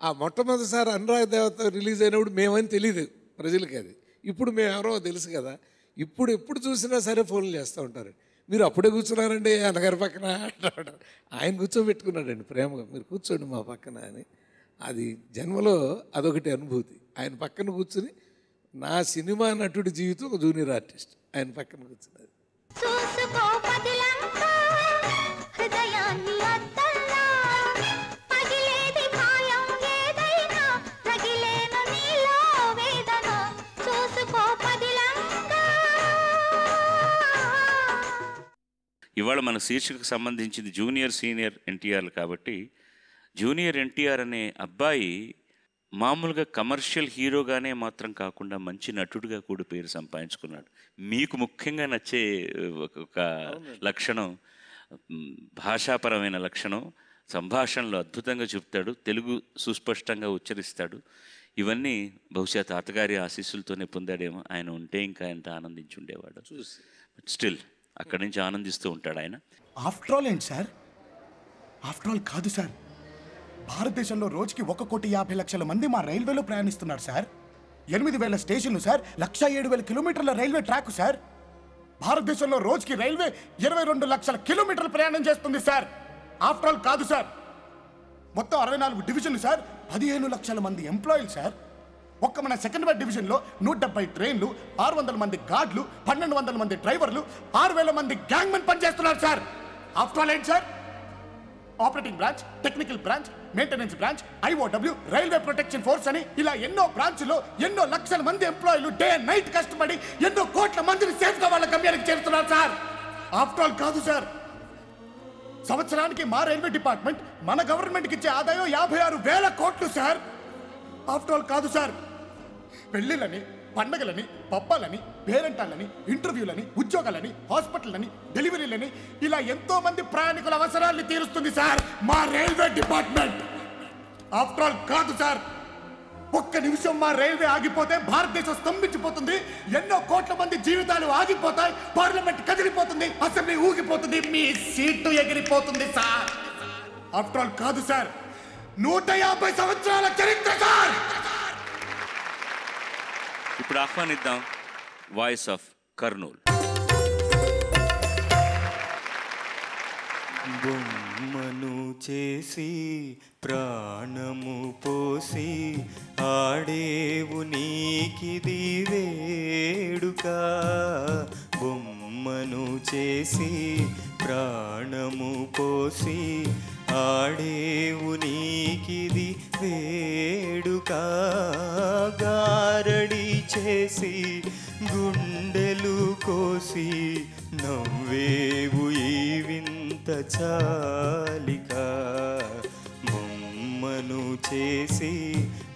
ఆ మొట్టమొదటిసారి అనురాగ దేవత రిలీజ్ అయినప్పుడు మేమని తెలియదు ప్రజలకి, అది ఇప్పుడు మేము ఎవరో తెలుసు కదా. ఇప్పుడు ఎప్పుడు చూసినా సరే ఫోన్లు చేస్తూ ఉంటారు, మీరు అప్పుడే కూర్చున్నారండి అన్నగారి పక్కన అంటాడు. ఆయన కూర్చోబెట్టుకున్నాడండి ప్రేమగా, మీరు కూర్చోండి మా పక్కన అని. అది జన్మలో అదొకటి అనుభూతి. ఆయన పక్కన కూర్చుని నా సినిమా నటుడి జీవితం ఒక జూనియర్ ఆర్టిస్ట్ ఆయన పక్కన కూర్చున్నది. ఇవాళ మన శీర్షికకు సంబంధించింది జూనియర్ సీనియర్ ఎన్టీఆర్లు కాబట్టి, జూనియర్ ఎన్టీఆర్ అనే అబ్బాయి మామూలుగా కమర్షియల్ హీరోగానే మాత్రం కాకుండా మంచి నటుడిగా కూడా పేరు సంపాదించుకున్నాడు. మీకు ముఖ్యంగా నచ్చే ఒక లక్షణం, భాషాపరమైన లక్షణం, సంభాషణలో అద్భుతంగా చెప్తాడు, తెలుగు సుస్పష్టంగా ఉచ్చరిస్తాడు. ఇవన్నీ బహుశా తాతగారి ఆశీస్సులతోనే పొందాడేమో. ఆయన ఉంటే ఇంకా ఎంత ఆనందించి ఉండేవాడు. స్టిల్ అక్కడి నుంచి ఆనందిస్తూ ఉంటాడు ఆయన. ఆఫ్టర్ ఆల్ ఏంటి సార్, ఆఫ్టర్ ఆల్ కాదు సార్, భారతదేశంలో రోజుకి 1,50,00,000 మంది మా రైల్వేలో ప్రయాణిస్తున్నారు సార్. 8,000 స్టేషన్లు సార్, 1,07,000 కిలోమీటర్ల రైల్వే ట్రాక్ సార్. భారతదేశంలో రోజుకి రైల్వే 22 లక్షల కిలోమీటర్లు ప్రయాణం చేస్తుంది సార్. ఆఫ్టర్ ఆల్ కాదు సార్, మొత్తం 64 డివిజన్లు సార్, 15 లక్షల మంది ఎంప్లాయీలు సార్. ఒక్క మన సెకండ్ బై డివిజన్లో 170 ట్రైన్లు, 600 మంది గార్డులు, 1,200 మంది డ్రైవర్లు, 6,000 మంది గ్యాంగ్ మెన్ పనిచేస్తున్నారు సార్. ఆఫ్టర్ ఆల్ ఏంటి sir, operating branch, technical branch, maintenance branch, IOW, railway protection force అని ఇలా ఎన్నో బ్రాంచ్లో ఎన్నో లక్షల మంది ఎంప్లాయీలు డే అండ్ నైట్ కష్టపడి ఎన్నో కోట్ల మందిని సేఫ్గా వాళ్ళ గమ్యానికి చేరుతున్నారు సార్. ఆఫ్టర్ ఆల్ కాదు సార్, సంవత్సరానికి మా రైల్వే డిపార్ట్మెంట్ మన గవర్నమెంట్కి ఇచ్చే ఆదాయం 56,000 కోట్లు సార్. ఆఫ్టర్ ఆల్ కాదు సార్, పెళ్లిళ్ళని, పండగలని, పబ్బాలని, పేరెంటాలని, ఇంటర్వ్యూలని, ఉద్యోగాలని, హాస్పిటల్లని, డెలివరీలని ఇలా ఎంతో మంది ప్రయాణికుల అవసరాన్ని తీరుస్తుంది సార్ మా రైల్వే డిపార్ట్మెంట్. ఆఫ్టర్ ఆల్ కాదు సార్, ఒక్క నిమిషం మా రైల్వే ఆగిపోతే భారతదేశం స్తంభించిపోతుంది, ఎన్నో కోట్ల మంది జీవితాలు ఆగిపోతాయి, పార్లమెంట్ కదిలిపోతుంది, అసెంబ్లీ ఊగిపోతుంది, మీ సీటు ఎగిరిపోతుంది సార్. ఆఫ్టర్ ఆల్ కాదు సార్, 150 సంవత్సరాల చరిత్ర సార్. ఇప్పుడు ఆహ్వానిద్దాం వాయిస్ ఆఫ్ కర్నూల్. బొమ్మను చేసి ప్రాణము పోసి ఆడేవు నీకిది వేడుక. బొమ్మను చేసి ప్రాణము పోసి ఆడేవు నీకిది వేడుక. గారడి చేసి గుండెలు కోసి నవ్వేవు ఈ వింత చాలిక. బొమ్మను చేసి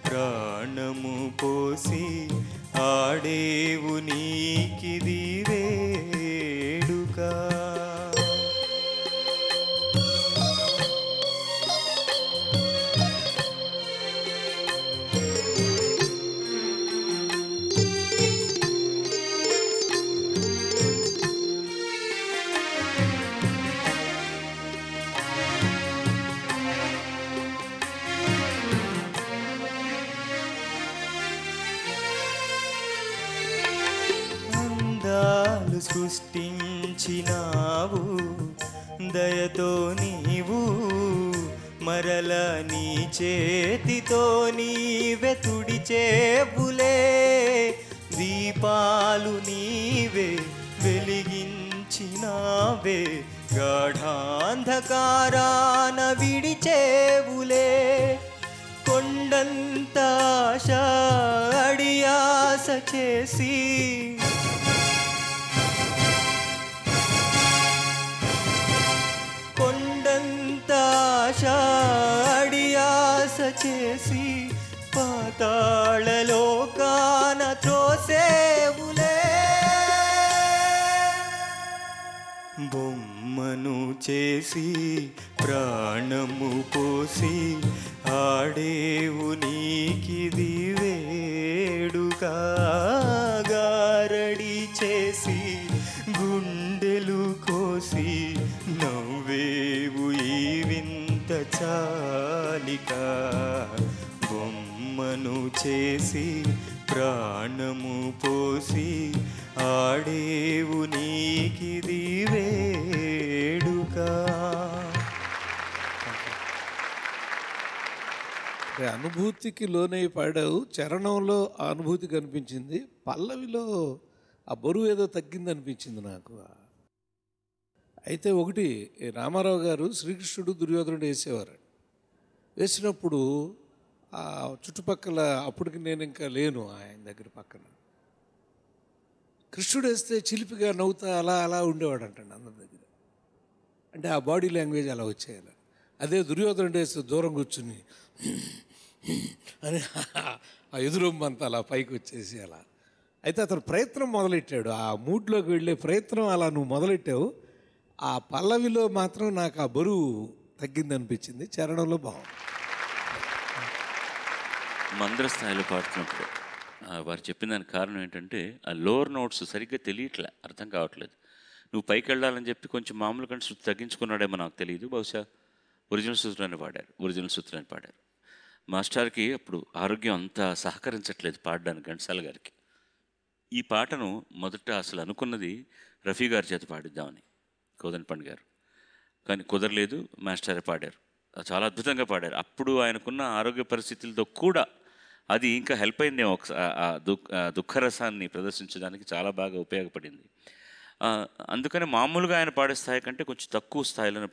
ప్రాణము పోసి ఆడేవు నీకిది వేడుక. సృష్టించినావు దయతో నీవు, మరల నీ చేతితో నీవే తుడిచేవులే. దీపాలు నీవే వెలిగించినావే, గాఢాంధకారాన విడిచేవులే. కొండంత ఆశ అడియాస చేసి అడియాస చేసి పాతాళలోకాన త్రోసేవులే. బొమ్మను చేసి ప్రాణము పోసి ఆడేవు నీకిది వేడుక. గారడి చేసి గుండెలు కోసి నవ్వేవు ఈ వింత చాలిక. బొమ్మను చేసి ప్రాణము పోసి ఆడేవు నీకిది వేడుక. అనుభూతికి లోనై పాడావు. చరణంలో ఆ అనుభూతి కనిపించింది, పల్లవిలో ఆ బరువు ఏదో తగ్గింది అనిపించింది నాకు. అయితే ఒకటి, రామారావు గారు శ్రీకృష్ణుడు దుర్యోధనుడు వేసేవారు. వేసినప్పుడు ఆ చుట్టుపక్కల, అప్పటికి నేను ఇంకా లేను ఆయన దగ్గర పక్కన, కృష్ణుడు వేస్తే చిలిపిగా నవ్వుతా అలా అలా ఉండేవాడు అంటండి అందరి దగ్గర. అంటే ఆ బాడీ లాంగ్వేజ్ అలా వచ్చేయాలి. అదే దుర్యోధనుడు వేస్తే దూరం కూర్చుని అని ఆ ఎదురొమ్మంతా అలా పైకి వచ్చేసి అలా. అయితే అతను ప్రయత్నం మొదలెట్టాడు, ఆ మూడ్లోకి వెళ్ళే ప్రయత్నం అలా నువ్వు మొదలెట్టావు. ఆ పల్లవిలో మాత్రం నాకు ఆ బరువు తగ్గింది అనిపించింది, చరణంలో బాగుంది. మంద్ర స్థాయిలో పాడుతున్నప్పుడు వారు చెప్పిన దానికి కారణం ఏంటంటే ఆ లోవర్ నోట్స్ సరిగ్గా తెలియట్లే, అర్థం కావట్లేదు. నువ్వు పైకి వెళ్ళాలని చెప్పి కొంచెం మామూలు కంటే శృతి తగ్గించుకున్నాడేమో నాకు తెలియదు. బహుశా ఒరిజినల్ సూత్రాన్ని పాడారు. మాస్టర్కి అప్పుడు ఆరోగ్యం అంతా సహకరించట్లేదు పాడడానికి, ఘంటసాల గారికి. ఈ పాటను మొదట అసలు అనుకున్నది రఫీ గారి చేత పాడిద్దామని, కోదండపండు గారు, కానీ కుదరలేదు. మాస్టరే పాడారు, చాలా అద్భుతంగా పాడారు. అప్పుడు ఆయనకున్న ఆరోగ్య పరిస్థితులతో కూడా అది ఇంకా హెల్ప్ అయింది, దుఃఖరసాన్ని ప్రదర్శించడానికి చాలా బాగా ఉపయోగపడింది. అందుకని మామూలుగా ఆయన పాడే స్థాయి కంటే కొంచెం తక్కువ స్థాయిలో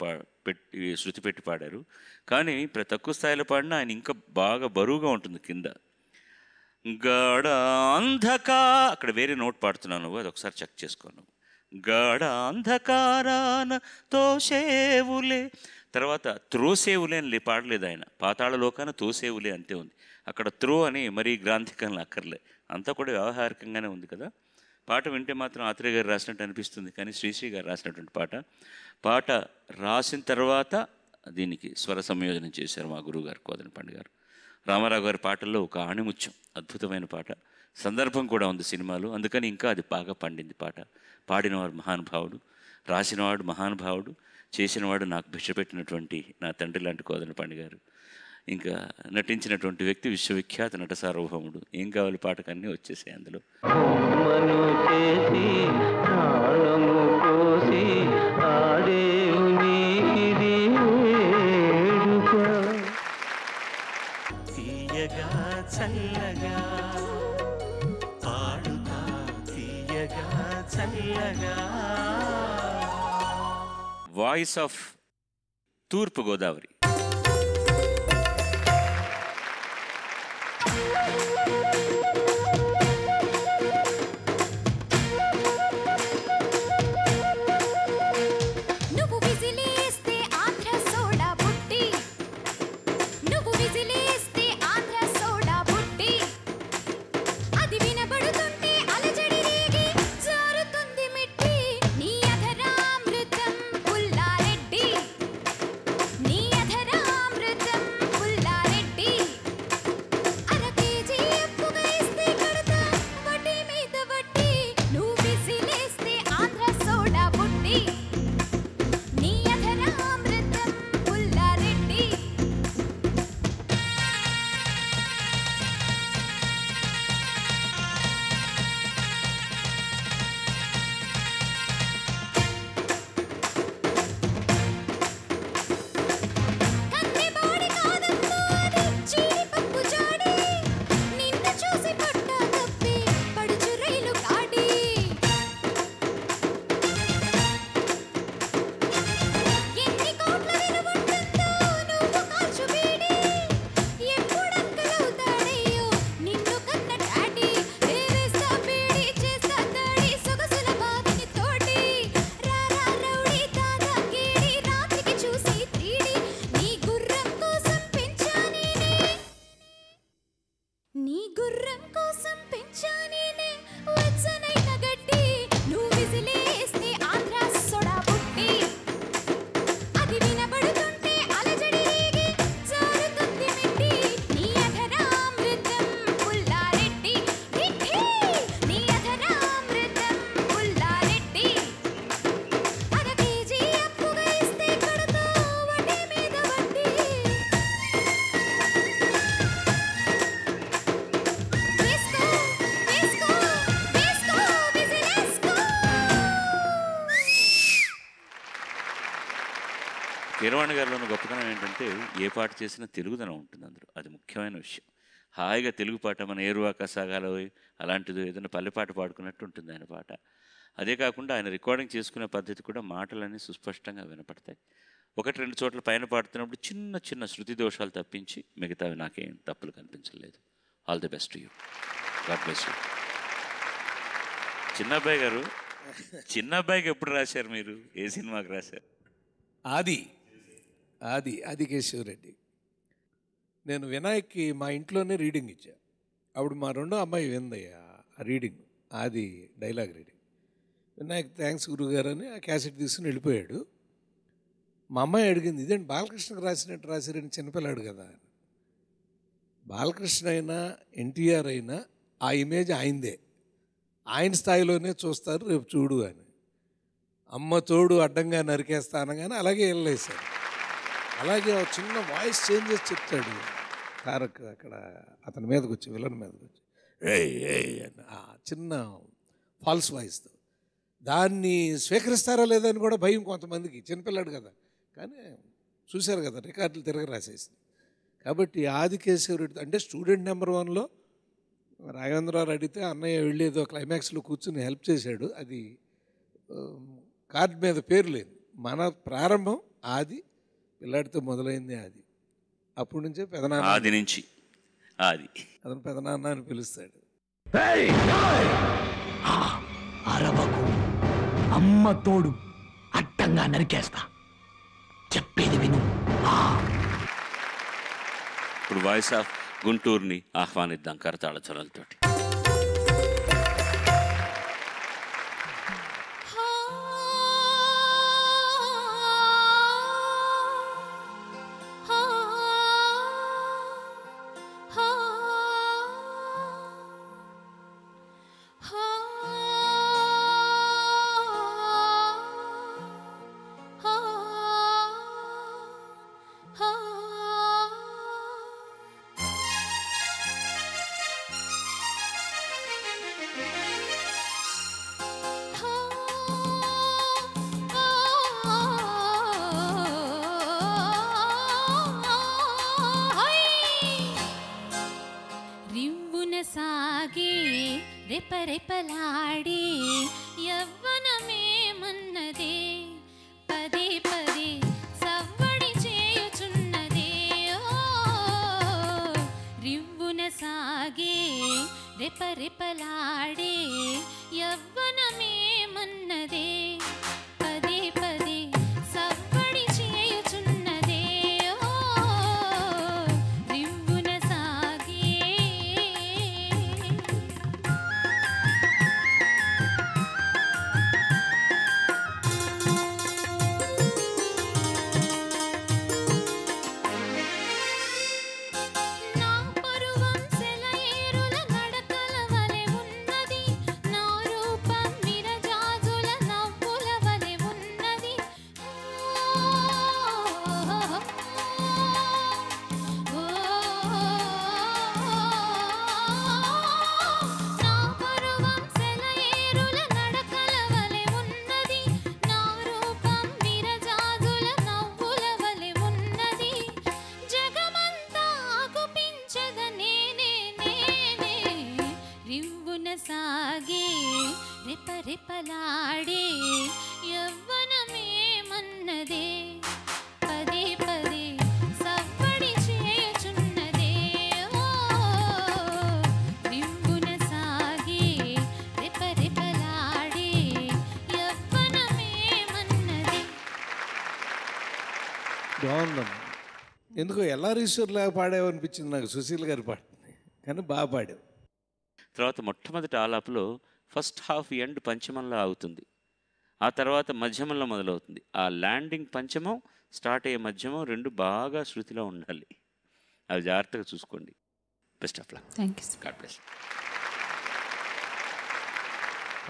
పెట్టి శృతి పెట్టి పాడారు. కానీ తక్కువ స్థాయిలో పాడినా ఆయన ఇంకా బాగా బరువుగా ఉంటుంది కింద. గాఢ అక్కడ వేరే నోట్ పాడుతున్నాను, అది ఒకసారి చెక్ చేసుకోను. గాఢ అంధకారాన తోసేవులే, తర్వాత త్రోసేవులే అని పాడలేదు ఆయన, పాతాళ లోకాన తోసేవులే అంతే ఉంది. అక్కడ త్రో అని మరీ గ్రాంథికంగా అక్కర్లే, అంతా కూడా వ్యవహారికంగానే ఉంది కదా. పాట వింటే మాత్రం ఆత్రేయ గారు రాసినట్టు అనిపిస్తుంది, కానీ శ్రీశ్రీ గారు రాసినటువంటి పాట రాసిన తర్వాత దీనికి స్వర సంయోజనం చేశారు మా గురువుగారు కోదండపండు గారు. రామారావు గారి పాటల్లో ఒక ఆణిముత్యం, అద్భుతమైన పాట, సందర్భం కూడా ఉంది సినిమాలో, అందుకని ఇంకా అది బాగా పండింది పాట. పాడినవాడు మహానుభావుడు, రాసినవాడు మహానుభావుడు, చేసినవాడు నాకు భిక్ష పెట్టినటువంటి నా తండ్రి లాంటి కోదండపండు గారు. ఇంకా నటించినటువంటి వ్యక్తి విశ్వవిఖ్యాత నట సార్వభౌముడు. ఏం కావాలి పాటకన్నీ వచ్చేసాయి అందులో. చేసి ప్రాణము పోసి ఆడేవు నీకి వాయిస్ ఆఫ్ తూర్పు గోదావరి. కీరవాణి గారిలోని గొప్పతనం ఏంటంటే ఏ పాట చేసినా తెలుగుదనం ఉంటుంది అందరూ. అది ముఖ్యమైన విషయం. హాయిగా తెలుగు పాట మన ఏరువాక సాగాలో అలాంటిది ఏదైనా పల్లెపాట పాడుకున్నట్టు ఉంటుంది ఆయన పాట. అదే కాకుండా ఆయన రికార్డింగ్ చేసుకునే పద్ధతి కూడా మాటలన్నీ సుస్పష్టంగా వినపడతాయి. ఒకటి రెండు చోట్ల పైన పాడుతున్నప్పుడు చిన్న చిన్న శృతి దోషాలు తప్పించి మిగతావి నాకేం తప్పులు కనిపించలేదు. All the best you. God bless you. చిన్నబ్బాయి గారు, చిన్నబ్బాయికి ఎప్పుడు రాశారు మీరు? ఏ సినిమాకి రాశారు? ఆది కేశవరెడ్డి. నేను వినాయక్కి మా ఇంట్లోనే రీడింగ్ ఇచ్చా. అప్పుడు మా రెండో అమ్మాయి విందయ్యా ఆ రీడింగ్, ఆది డైలాగ్ రీడింగ్. వినాయక్ థ్యాంక్స్ గురుగారు అని ఆ క్యాసెట్ తీసుకుని వెళ్ళిపోయాడు. మా అమ్మాయి అడిగింది, ఇదేంటి బాలకృష్ణకి రాసినట్టు రాశారని, చిన్నపిల్లాడు కదా. బాలకృష్ణ అయినా ఎన్టీఆర్ అయినా ఆ ఇమేజ్ ఆయనదే, ఆయన స్థాయిలోనే చూస్తారు, రేపు చూడు అని. అమ్మ తోడు అడ్డంగా నరికేస్తా అనగానే అలాగే వెళ్ళేశారు. అలాగే ఒక చిన్న వాయిస్ చేంజ్ చేసి చెప్తాడు తారక్ అక్కడ అతని మీదకి వచ్చి, విలన్ మీదకి వచ్చి అని ఆ చిన్న ఫాల్స్ వాయిస్తో. దాన్ని స్వీకరిస్తారా లేదని కూడా భయం కొంతమందికి, చిన్నపిల్లాడు కదా. కానీ చూశారు కదా, రికార్డులు తిరగ రాసేసింది. కాబట్టి ఆది కేశవరెడ్డి అంటే స్టూడెంట్ నెంబర్ 1లో రాఘవేంద్రరావు అడిగితే అన్నయ్య వెళ్ళి ఏదో క్లైమాక్స్లో కూర్చుని హెల్ప్ చేశాడు. అది కార్డు మీద పేరు లేదు. మన ప్రారంభం ఆది, పిల్లాడితో మొదలైంది ఆది. అప్పటి నుంచే పెదనాన్న, ఆది నుంచి ఆది, అతను పెదనాన్న అని పిలుస్తాడు. అరవకు, అమ్మ తోడు అడ్డంగా నరికేస్తా, చెప్పేది విను. ఇప్పుడు వాయిస్ ఆఫ్ గుంటూరుని ఆహ్వానిద్దాం కరతాళ ధ్వనులతోటి. రెపరెపలాడే యవ్వనమేమన్నదే పదే పదే బాగుందమ్మా. ఎందుకో ఎల్లారీశ్వర్లాగా పాడావు అనిపించింది నాకు, సుశీల్ గారి పాటని, కానీ బాగా పాడావు. తర్వాత మొట్టమొదటి ఆలాపులో ఫస్ట్ హాఫ్ ఎండ్ పంచమంలో అవుతుంది, ఆ తర్వాత మధ్యమంలో మొదలవుతుంది. ఆ ల్యాండింగ్ పంచమం, స్టార్ట్ అయ్యే మధ్యమం రెండు బాగా శృతిలో ఉండాలి. అది జాగ్రత్తగా చూసుకోండి. Best of luck. Thank you. God bless.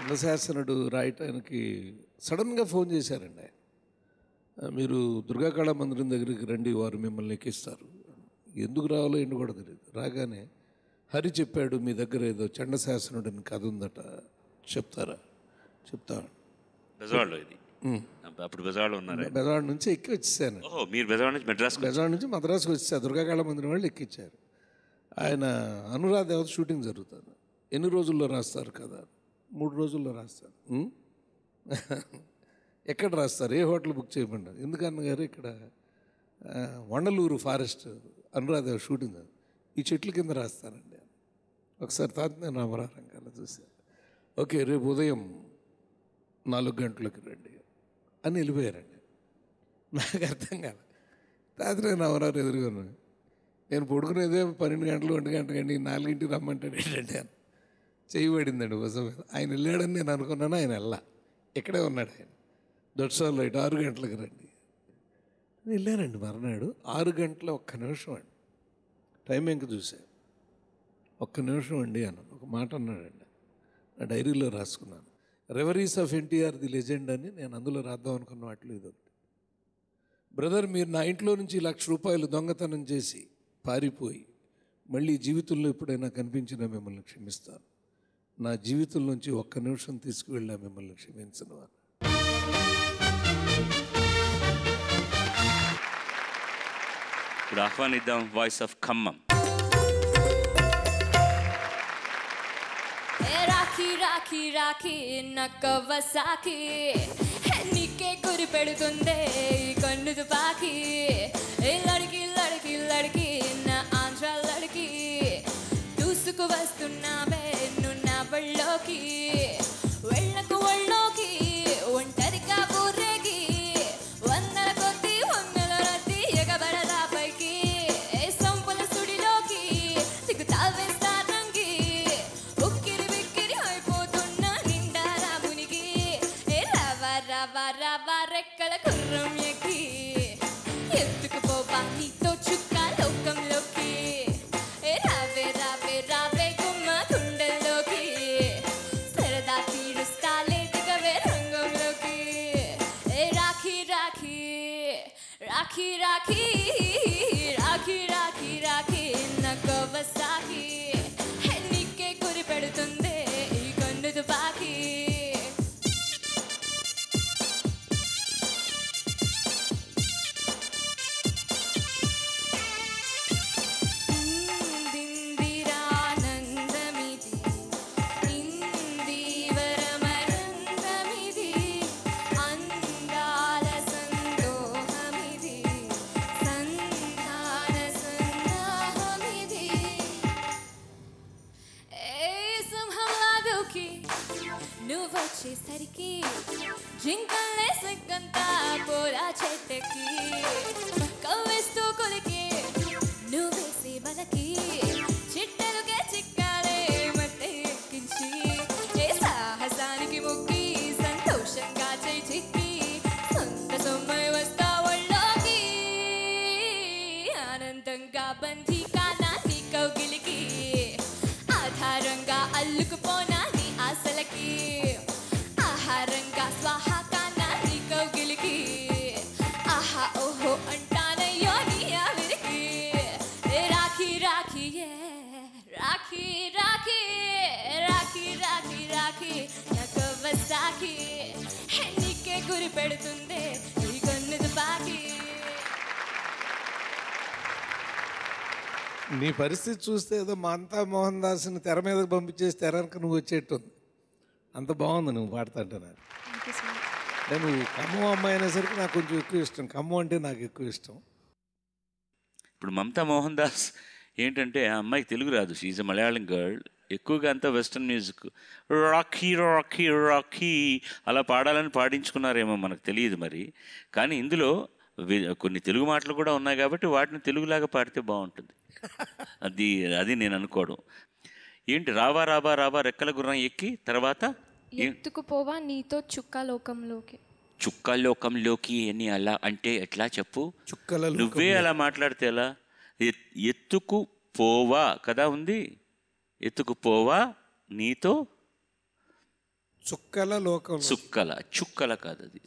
అందశాసనుడు రాయటానికి సడన్గా ఫోన్ చేశారండి ఆయన. మీరు దుర్గా కళా మందిరం దగ్గరికి రండి, వారు మిమ్మల్ని ఎక్కిస్తారు. ఎందుకు రావాలో ఏంటి కూడా తెలియదు. రాగానే హరి చెప్పాడు, మీ దగ్గర ఏదో చండశాసనుడు అని కథ ఉందట, చెప్తారా? చెప్తాను. బెజవాడలో ఇది అప్పుడు బెజవాడలో ఉన్నారు. బెజవాడ నుంచి ఎక్కి వచ్చేసాను. ఓహో, మీరు బెజవాడ నుంచి మెడ్రాస్, బెజవాడ నుంచి మద్రాసుకు వచ్చేసారు. దుర్గా కళా మందిరం వాళ్ళు ఎక్కించారు. ఆయన అనురాధ దేవత షూటింగ్ జరుగుతుంది. ఎన్ని రోజుల్లో రాస్తారు కదా? 3 రోజుల్లో రాస్తారు. ఎక్కడ రాస్తారు? ఏ హోటల్ బుక్ చేయకుండా? ఎందుకన్న గారు ఇక్కడ వండలూరు ఫారెస్ట్ అనురాధ షూటింగ్, ఈ చెట్ల కింద రాస్తానండి. ఒకసారి తాత నేను రామరారంకాల చూశాను. ఓకే, రేపు ఉదయం 4 గంటలకు రండి అని వెళ్ళిపోయారండి. నాకు అర్థం కాదు. తాత నేను అవరారు ఎదురుగాను, నేను పడుకునేదే 12 గంటలు 1 గంట కండి, 4ంటికి రమ్మంటాడు ఏంటంటే అని చేయబడిందండి బస్సు మీద. ఆయన వెళ్ళాడని నేను అనుకున్నాను, ఆయన వెళ్ళా, ఇక్కడే ఉన్నాడు ఆయన. దొడ్సాల్లో ఇటు 6 గంటలకు రండి వెళ్ళానండి. మర్నాడు 6 గంటల 1 నిమిషం అండి, టైం ఇంక చూశాను. 1 నిమిషం అండి అన్నాను. ఒక మాట అన్నాడండి, నా డైరీలో రాసుకున్నాను. రెవరీస్ ఆఫ్ ఎన్టీఆర్ ది లెజెండ్ అని నేను అందులో రాద్దాం అనుకున్న వాటిలో ఇదొకటి. బ్రదర్, మీరు నా ఇంట్లో నుంచి ₹1,00,000 దొంగతనం చేసి పారిపోయి మళ్ళీ జీవితంలో ఎప్పుడైనా కనిపించినా మిమ్మల్ని క్షమిస్తాను. నా జీవితం నుంచి 1 నిమిషం తీసుకువెళ్ళా మిమ్మల్ని క్షమించను అని. ఇప్పుడు ఆహ్వానిద్దాం వాయిస్ ఆఫ్ ఖమ్మం. రాఖీ రాఖీ రాఖీ నక్కవసాకి నీకే గురి పెడుతుందే ఈ కన్ను తుపాకి. లడికి లడికి లడికి నా ఆంధ్ర లడికి, దూసుకు వస్తున్నావే నువ్వు నా బళ్ళోకి. వెళ్ళకు ఒళ్ళోకి ఒంటరిగా ఊరేగి, 100ల కొద్ది 100ల రద్దీ ఎగబడదా పైకి. సంపుల సుడిలోకి దిగుతావే స్థానంకి, ఉక్కిరి బిక్కిరి అయిపోతున్నా నిండా రామునికి. రావా రావా రావా రెక్కల గుర్రం ఎక్కి, ఎత్తుకుపోవా నీతో చుక్క లోకంలోకి. రావే రావే రావే గుమ్మ గుండెల్లోకి, సరదా తీరుస్తాలే దిగవే రంగంలోకి. రాఖీ రాఖీ రాఖీ రాఖీ రాఖీ రాఖీ రాఖీ నక్కవసాకి, నీకే గురి పెడుతుందే ఈ కన్ను తుపాకి. నువ్వొచ్చేసరికి జింకల్లే సిగ్గంతా పోరా చెట్టెక్కి, కవ్వేస్తూ కొలికి నువ్వేసే బలకి, చిట్టెలుగే చిక్కాలే మట్టె ఎక్కించి. ఏ సాహసానికి మొక్కి సంతోషంగా చేయి చిక్కి, సొంత సొమ్మై వస్తా ఒళ్ళోకి. ఆనందంగా బంధీ కానా నీ కౌగిలికి, ఆధారంగా అల్లుకుపోనా నీ ఆశలకి. ఆహారంగా స్వాహా కానా నీ కౌగిలికి, ఆహా ఓహో అంటానయ్యో నీ ఆవిరికి. రాఖీ రాఖీ రాఖీ రాఖీ రాఖీ రాఖీ రాఖీ నక్కవసాకి, నీకే గురి పెడుతుందే ఈ కన్ను తుపాకి. నీ పరిస్థితి చూస్తే ఏదో మమతా మోహన్ దాస్ని తెర మీదకి పంపించేసి తెరనికి నువ్వు వచ్చేట్టుంది. అంత బాగుంది నువ్వు పాడుతుంటే. నాకు అంటే నువ్వు ఖమ్మం అమ్మాయి అనేసరికి నాకు కొంచెం ఎక్కువ ఇష్టం. ఖమ్మం అంటే నాకు ఎక్కువ ఇష్టం. ఇప్పుడు మమతా మోహన్ దాస్ ఏంటంటే ఆ అమ్మాయికి తెలుగు రాదు, షీఈ్ ఎ మలయాళం గర్ల్. ఎక్కువగా అంతా వెస్ట్రన్ మ్యూజిక్, రాఖీ రాఖీ రాఖీ అలా పాడాలని పాడించుకున్నారేమో మనకు తెలియదు మరి. కానీ ఇందులో కొన్ని తెలుగు మాటలు కూడా ఉన్నాయి కాబట్టి వాటిని తెలుగులాగా పాడితే బాగుంటుంది. అది నేను అనుకోవడం. ఏంటి రావా రావా రావా రెక్కల గుర్రం ఎక్కి తర్వాత ఎత్తుకుపోవా నీతో చుక్కలోకంలోకి. చుక్కలోకంలోకి అని అలా అంటే ఎట్లా చెప్పు? నువ్వే అలా మాట్లాడితే ఎలా? ఎత్తుకు పోవా కదా ఉంది, ఎత్తుకుపోవా నీతో చుక్కల కాదు అది,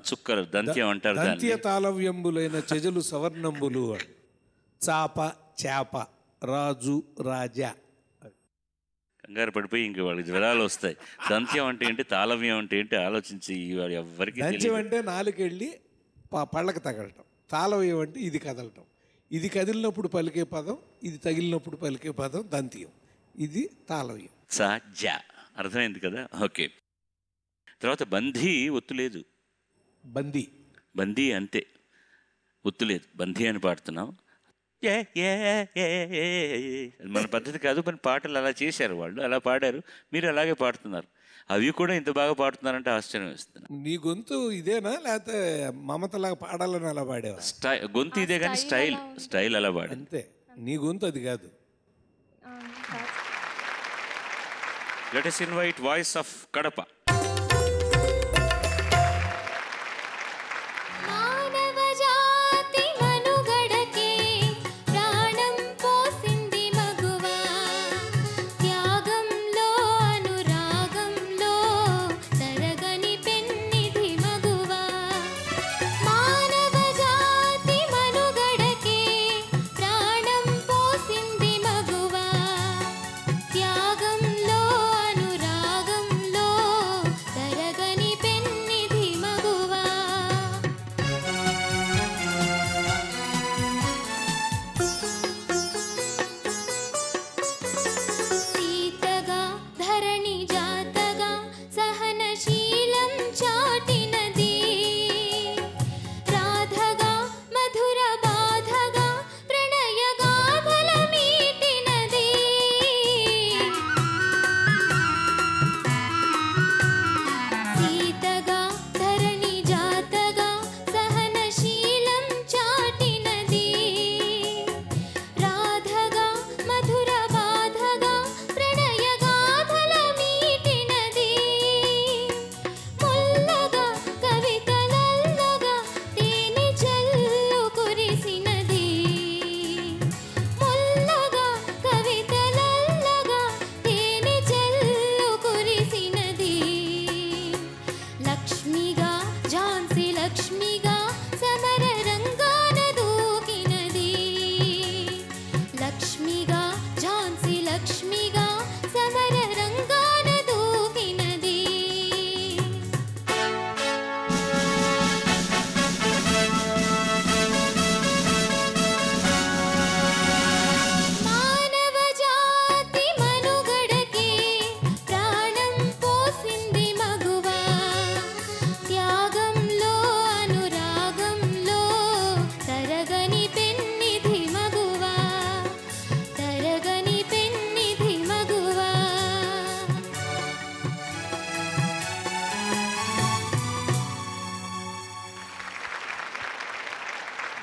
చుక్కలు దంత్యం అంటారు. దంత్య తాళవ్యంబులైన చెజలు సవర్ణంబులు, చాప చేప, రాజు రాజా. కంగారు పడిపోయి ఇంక వాళ్ళకి జ్వరాలు వస్తాయి. దంత్యం అంటే ఏంటి, తాళవ్యం అంటే ఏంటి ఆలోచించి వాడు ఎవరికి. దంత్యం అంటే నాలుకెళ్ళి పళ్ళకి తగలటం, తాళవ్యం అంటే ఇది కదలటం. ఇది కదిలినప్పుడు పలికే పదం, ఇది తగిలినప్పుడు పలికే పదం దంత్యం, ఇది తాళవ్యం. సా అర్థమైంది కదా? ఓకే. తర్వాత బంధీ ఒత్తు లేదు, బందీ అంతే, ఒత్తు లేదు, బంధీ అని పాడుతున్నాం. మన పద్ధతి కాదు, మన పాటలు అలా చేశారు వాళ్ళు, అలా పాడారు, మీరు అలాగే పాడుతున్నారు. అవి కూడా ఇంత బాగా పాడుతున్నారంటే ఆశ్చర్యం వేస్తుంది. నీ గొంతు ఇదేనా లేకపోతే మమతలాగా పాడాలని అలా పాడేవా? గొంతు ఇదే కానీ స్టైల్ అలా పాడు అంతే. నీ గొంతు అది కాదు. Let us invite voice of Kadapa.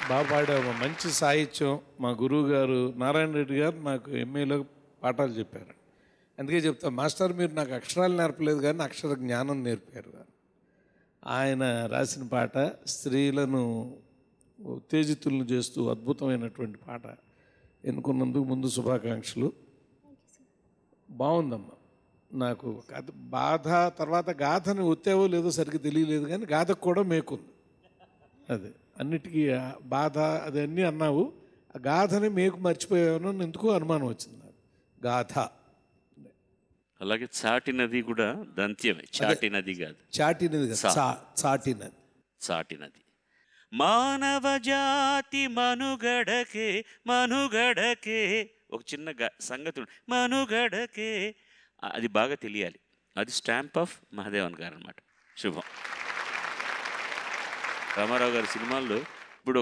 బాగా పాడావు. మంచి సాహిత్యం. మా గురువు గారు నారాయణ రెడ్డి గారు నాకు ఎంఏలో పాఠాలు చెప్పారు. అందుకే చెప్తా, మాస్టర్ మీరు నాకు అక్షరాలు నేర్పలేదు కానీ అక్షర జ్ఞానం నేర్పారు. ఆయన రాసిన పాట స్త్రీలను ఉత్తేజితులను చేస్తూ అద్భుతమైనటువంటి పాట ఎన్నుకున్నందుకు ముందు శుభాకాంక్షలు. బాగుందమ్మా. నాకు బాధ తర్వాత గాథని ఒత్తావో లేదో సరిగ్గా తెలియలేదు కానీ గాథకు కూడా మేకుంది. అదే అన్నిటికీ బాధ అదన్నీ అన్నావు, ఆ గాథని మేకు మర్చిపోయాను ఎందుకు అనుమానం వచ్చింది నాకు. గాథ అలాగే చాటి నది కూడా దంత్యమే. చాటి నది కాదు, చాటి నది కాదు, చాటి నది. చాటి నది. మానవ జాతి మనుగడకే మనుగడకే ఒక చిన్న సంగతి మనుగడకే, అది బాగా తెలియాలి. అది స్టాంప్ ఆఫ్ మహాదేవన్ గారు అనమాట. శుభం. రామారావు గారి సినిమాల్లో ఇప్పుడు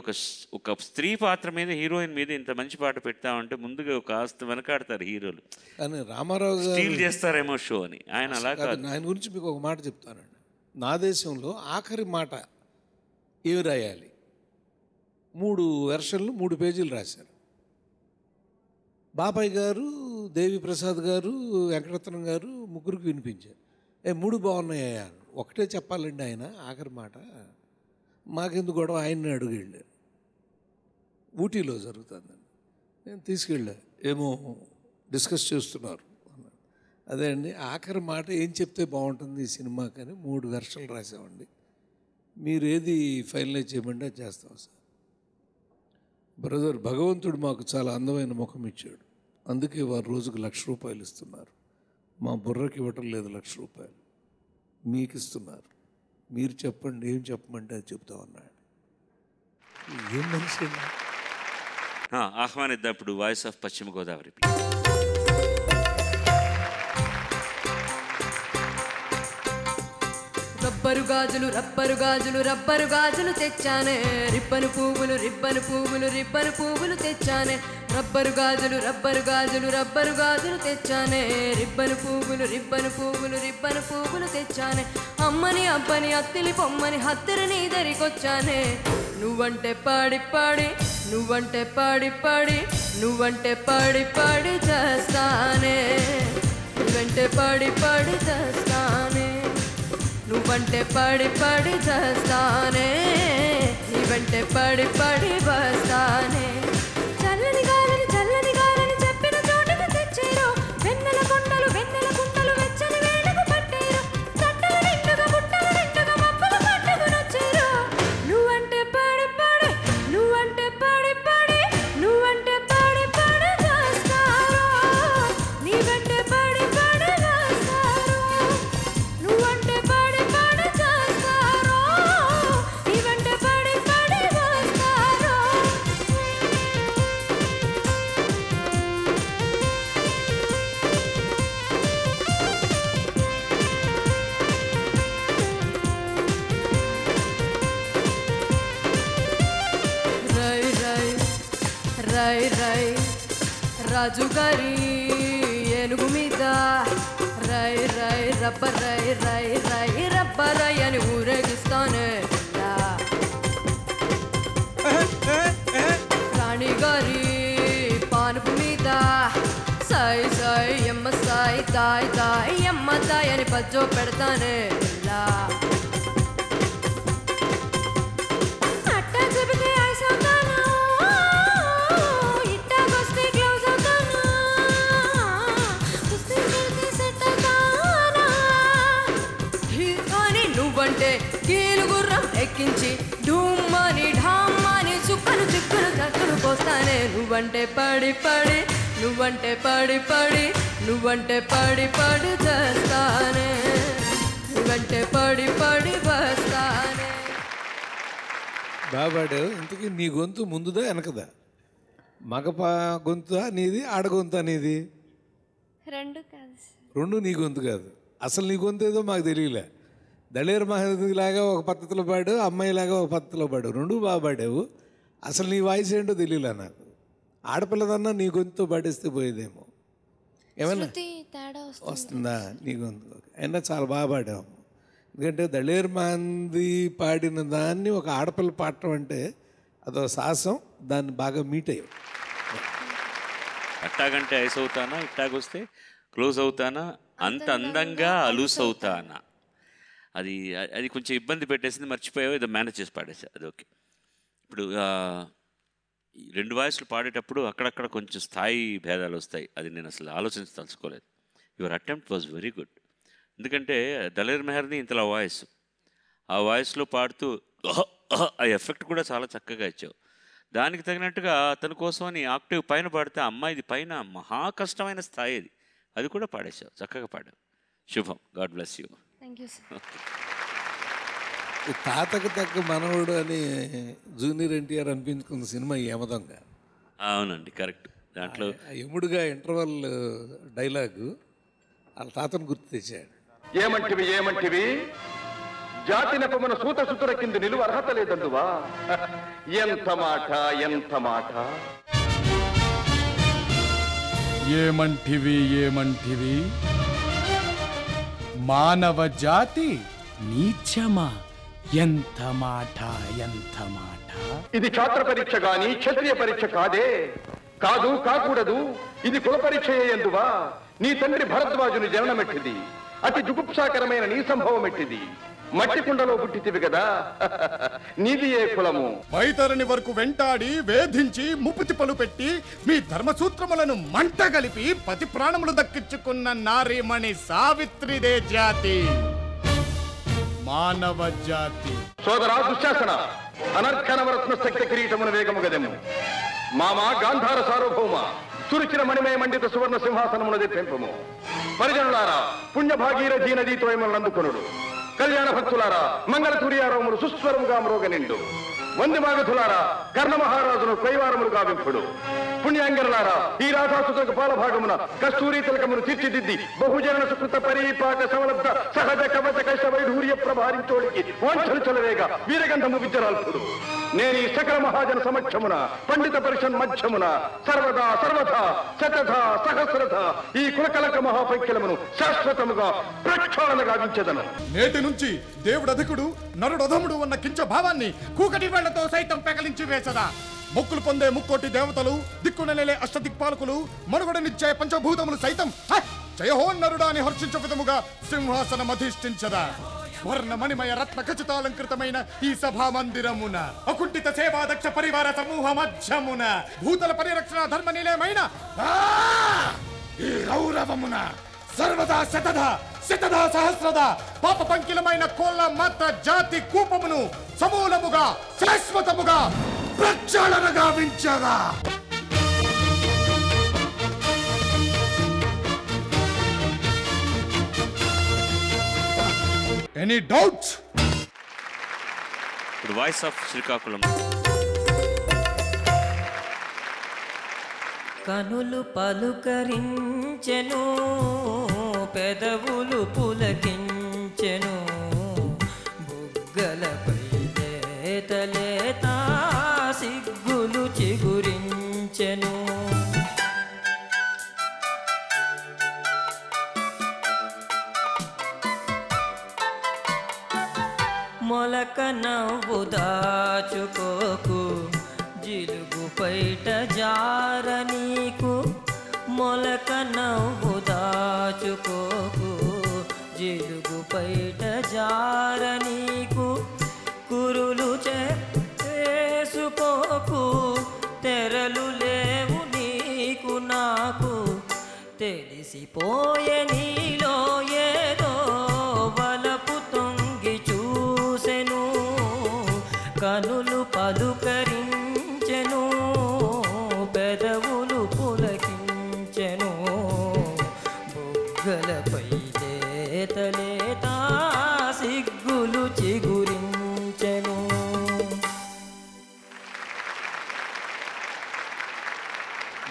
ఒక స్త్రీ పాత్ర మీద హీరోయిన్ మీద ఇంత మంచి పాట పెడతామంటే ముందుగా ఒక కాస్త వెనకాడతారు హీరోలు. కానీ రామారావు గారు స్టీల్ చేస్తారేమో షో అని. ఆయన అలా కాదు. ఆయన గురించి మీకు ఒక మాట చెప్తానండి. నా దేశంలో ఆఖరి మాట ఏమి రాయాలి 3 వెర్షన్లు 3 పేజీలు రాశారు. బాబాయ్ గారు, దేవి ప్రసాద్ గారు, వెంకటరత్నం గారు ముగ్గురికి వినిపించారు. 3 బాగున్నాయా? ఒకటే చెప్పాలండి ఆయన ఆఖరి మాట. మాకెందుకు గొడవ, ఆయన్ని అడుగుళ్ళు. ఊటీలో జరుగుతుందండి. నేను తీసుకెళ్ళా, ఏమో డిస్కస్ చేస్తున్నారు అన్నాడు. అదే అండి ఆఖరి మాట ఏం చెప్తే బాగుంటుంది ఈ సినిమాకని 3 వెర్షన్లు రాసామండి. మీరు ఏది ఫైనలైజ్ చేయమంటే అది చేస్తాం సార్. బ్రదర్, భగవంతుడు మాకు చాలా అందమైన ముఖం ఇచ్చాడు, అందుకే వారు రోజుకు ₹1,00,000 ఇస్తున్నారు. మా బుర్రకి ఇవ్వటం లేదు ₹1,00,000, మీకు ఇస్తున్నారు. మీరు చెప్పండి, ఏం చెప్పమంటే అది చెప్తాం అన్నాడు. ఏం మనిషి ఆహ్వానిద్దాం ఇప్పుడు వాయిస్ ఆఫ్ పశ్చిమ గోదావరి. రబ్బరు గాజులు రబ్బరు గాజులు రబ్బరు గాజులు తెచ్చానే, రిబ్బను పువ్వులు రిబ్బను పువ్వులు రిబ్బను పువ్వులు తెచ్చానే. రబ్బరు గాజులు రబ్బరు గాజులు రబ్బరు గాజులు తెచ్చానే, రిబ్బను పువ్వులు రిబ్బను పువ్వులు రిబ్బను పువ్వులు తెచ్చానే. అమ్మని అబ్బని అత్తిలి పొమ్మని హత్తెర నీ దరికొచ్చానే. నువ్వంటే పాడి పాడి నువ్వంటే పాడి పాడి నువ్వంటే పాడి పాడి చేస్తానే. నువ్వంటే పాడి పాడి చేస్తానే. నువ్వంటే పాడి పాడి చేస్తానే. నీవంటే పాడి పాడి వస్తానే. చల్లని గాలని చెప్పిన చోటుకు తెచ్చేరు. వెన్నెల కొండలు వెన్నెల కుంటలు వెచ్చని వేళకు పట్టేరు. తట్టలు నిండుగా బుట్టలు నిండుగా మబ్బులు పట్టుకునొచ్చేరు. నువ్వంటే పాడి పాడి నువ్వంటే పాడి పాడి నువ్వంటే పాడి పాడి చేస్తారు. నీవంటే పాడి పాడి వస్తారు. నువ్వంటే పాడి పాడి చేస్తారు. నీవంటే పాడి పాడి వస్తారు. రై రై రై రై రాజుగారి ఏనుగు మీద రై రై రబ్బ రై రై రై రబ్బ రై అని ఊరేగిస్తానే. రాణి గారి పానుపు మీద సై సై ఎమ్మ సై తాయ్ తాయ్ ఎమ్మ తాయ్ అని పచ్చో పెడతానే. అట్టా చెబితే ఐస్ అవుతాను, ఇట్టాగొస్తే గ్లౌజ్ అవుతాను, కుస్తీ పెడితే సెట్ అవుతానా. అని నువ్వంటే కీలు గుర్రం ఎక్కించి ఢూమ్మని ఢామ్మని చుక్కను చిక్కును చక్కను పోస్తానే. నువ్వంటే పాడి పాడి నువ్వంటే పాడి పాడి నువ్వంటే పాడి పాడి చేస్తానే. నువ్వంటే పాడి పాడి వస్తానే. బాబాడు, ఇంతకీ నీ గొంతు ముందుదా వెనకదా? మగ గొంతు నీది, ఆడ గొంతు నీది? 2 కాదు సార్. 2 నీ గొంతు కాదు. అసలు నీ గొంతు ఏదో మాకు తెలియలే. దళేరు మహారాజులాగా ఒక పద్ధతిలో పాడు, అమ్మాయిలాగా ఒక పద్ధతిలో పాడు, 2 బాగా పాడావు. అసలు నీ వాయిస్ ఏంటో తెలియలే నాకు. ఆడపిల్లదన్నా నీ గొంతుతో పాటిస్తే పోయేదేమో. ఏమన్నా తేడా వస్తుందా నీ గొంతు? అయినా చాలా బాగా పాడావు. ఎందుకంటే దళేరు మంది పాడిన దాన్ని ఒక ఆడపిల్ల పాడటం అంటే అదో సాహసం. దాన్ని బాగా మీట్ అయ్యావు. అట్టాగంటే ఐస్ అవుతానా, ఇట్టాగొస్తే క్లోజ్ అవుతానా, అంత అందంగా అలూస్ అవుతానా. అది అది కొంచెం ఇబ్బంది పెట్టేసింది, మర్చిపోయావు. ఏదో మేనేజ్ చేసి పాడేసా, అది ఓకే. ఇప్పుడు 2 వాయిస్లు పాడేటప్పుడు అక్కడక్కడ కొంచెం స్థాయి భేదాలు వస్తాయి. అది నేను అసలు ఆలోచించదలుచుకోలేదు. Your attempt was very good. ఎందుకంటే దళేర్ మెహర్ని ఇంతలా వాయిస్, ఆ వాయిస్లో పాడుతూ ఆ ఎఫెక్ట్ కూడా చాలా చక్కగా ఇచ్చావు. దానికి తగినట్టుగా అతని కోసం అని ఆక్టివ్ పైన పాడితే అమ్మాయిది పైన మహా కష్టమైన స్థాయి అది, అది కూడా పాడేశావు, చక్కగా పాడావు. శుభం. God bless you. Thank you sir. తాతకు తగ్గ మనవడు అని జూనియర్ ఎన్టీఆర్ అనిపించుకున్న సినిమా యమదొంగ. అవునండి, కరెక్ట్. దాంట్లో యముడుగా ఇంటర్వల్ డైలాగు వాళ్ళ తాతను గుర్తు తెచ్చాడు. ఏమంటివి ఏమంటివి, జాతి నెపమున సూత సుతుర కింద నిలువ అర్హత లేదందువా? ఎంత మాట ఎంత మాట. ఏమంటివి ఏమంటివి, మానవ జాతి నీచమా? ఎంత మాట, ఎంత మాట! ఇది ఛాత్ర పరీక్ష గాని క్షత్రియ పరీక్ష కాదే. కాదు, కాకూడదు. ఇది కుల పరీక్ష ఎందువా? నీ తండ్రి భరద్వాజుని జననమెట్టిది. అతి జుగుప్సాకరమైన నీ సంభవం ఎట్టిది. మట్టి కుండలో పుట్టితివి కదా. నీది ఏ కులము? వైతరుని వరకు వెంటాడి వేధించి ముప్పుతిప్పలు పెట్టి మీ ధర్మసూత్రములను మంట కలిపి పతి ప్రాణములు దక్కించుకున్న నారీమణి సావిత్రిదే జాతి, మానవ జాతి. సోదరా దుశ్శాసన, అనర్ఘనవరత్న శక్తి కిరీటమున వేగము గదెము. మామా గాంధార సార్వభౌమ, చురిచిన మణిమయ మండిత సువర్ణ సింహాసనమునది పెంపము. పరిజనులారా, పుణ్యభాగీరథీ నదీతో అందుకొనుడు. కళ్యాణ భక్తులారా, మంగళ తూర్యారవములు సుస్వరముగా మ్రోగనిండు. వంది మాగధులారా, కర్ణ మహారాజును కైవారములు గావింపుడు. పుణ్యాంగరులారా, ఈ రాధాసుతకు పాలభాగమున కస్తూరి తిలకమును తీర్చిదిద్ది బహుజన సుకృత పరీపాక సమలబ్ధ సహజ కవచ కైశ వైఢూర్య ప్రభారించోడికి వాంఛలు చలవేగ వీరగంధము విద్యరాల్పుడు. నేను ఈ సకల మహాజన సమక్షమున పండిత పరిషన్ మధ్యమున సర్వదా సర్వథా శతథ సహస్రథ ఈ కులకలక మహాపైక్యలమును శాశ్వతముగా ప్రక్షాళన గావించెదను. నేటి నుంచి దేవుడధికుడు నరుడధముడు ఉన్న కించ భావాన్ని కూకటి వేళ్లతో సైతం పెకలించి వేసదా. మొక్కులు పొందే ముక్కోటి దేవతలు, దిక్కునెలే అష్టదిక్పాలకులు, మనుగడనిచ్చే పంచభూతములు సైతం జయహోన్నరుడా అని హర్షించ విధముగా సింహాసనం అధిష్ఠించదా. స్వర్ణమణిమయ రత్న ఖచ్చితాలంకృతమైన ఈ సభా మందిరమున అకుంఠిత సేవాదక్ష పరివార సమూహ మధ్యమున భూతల పరిరక్షణ ధర్మ నిలయమైన ఈ గౌరవమున సర్వదా శతధ సహస్రద పాప పంకిలమైన కోళ్ళ మత జాతి కూపమును సమూలముగా శాశ్వతముగా ప్రక్షాళన గావించగా. Any doubts? ఇప్పుడు వాయిస్ ఆఫ్ శ్రీకాకుళం. కనులు పలుకరించెను, పెదవులు పులకించెను, బుగ్గలపై లేత సిగ్గులు చిగురించెను. మొలక నవ్వు దాచుకోకు, జిలుగు పైట జార నీకు. మొలక నవ్వు దాచుకోకు, జిలుగు పైట జార నీకు. కురులు చేసుకోకు, తెరలు లేవు నీకు నాకు. తెలిసిపోయే నీలో ఏదో వలపు తొంగి చూసెను. కనులు పలుకరించెను, పెదవులు పులకించెను, బుగ్గలపై లేత సిగ్గులు చిగురించెను.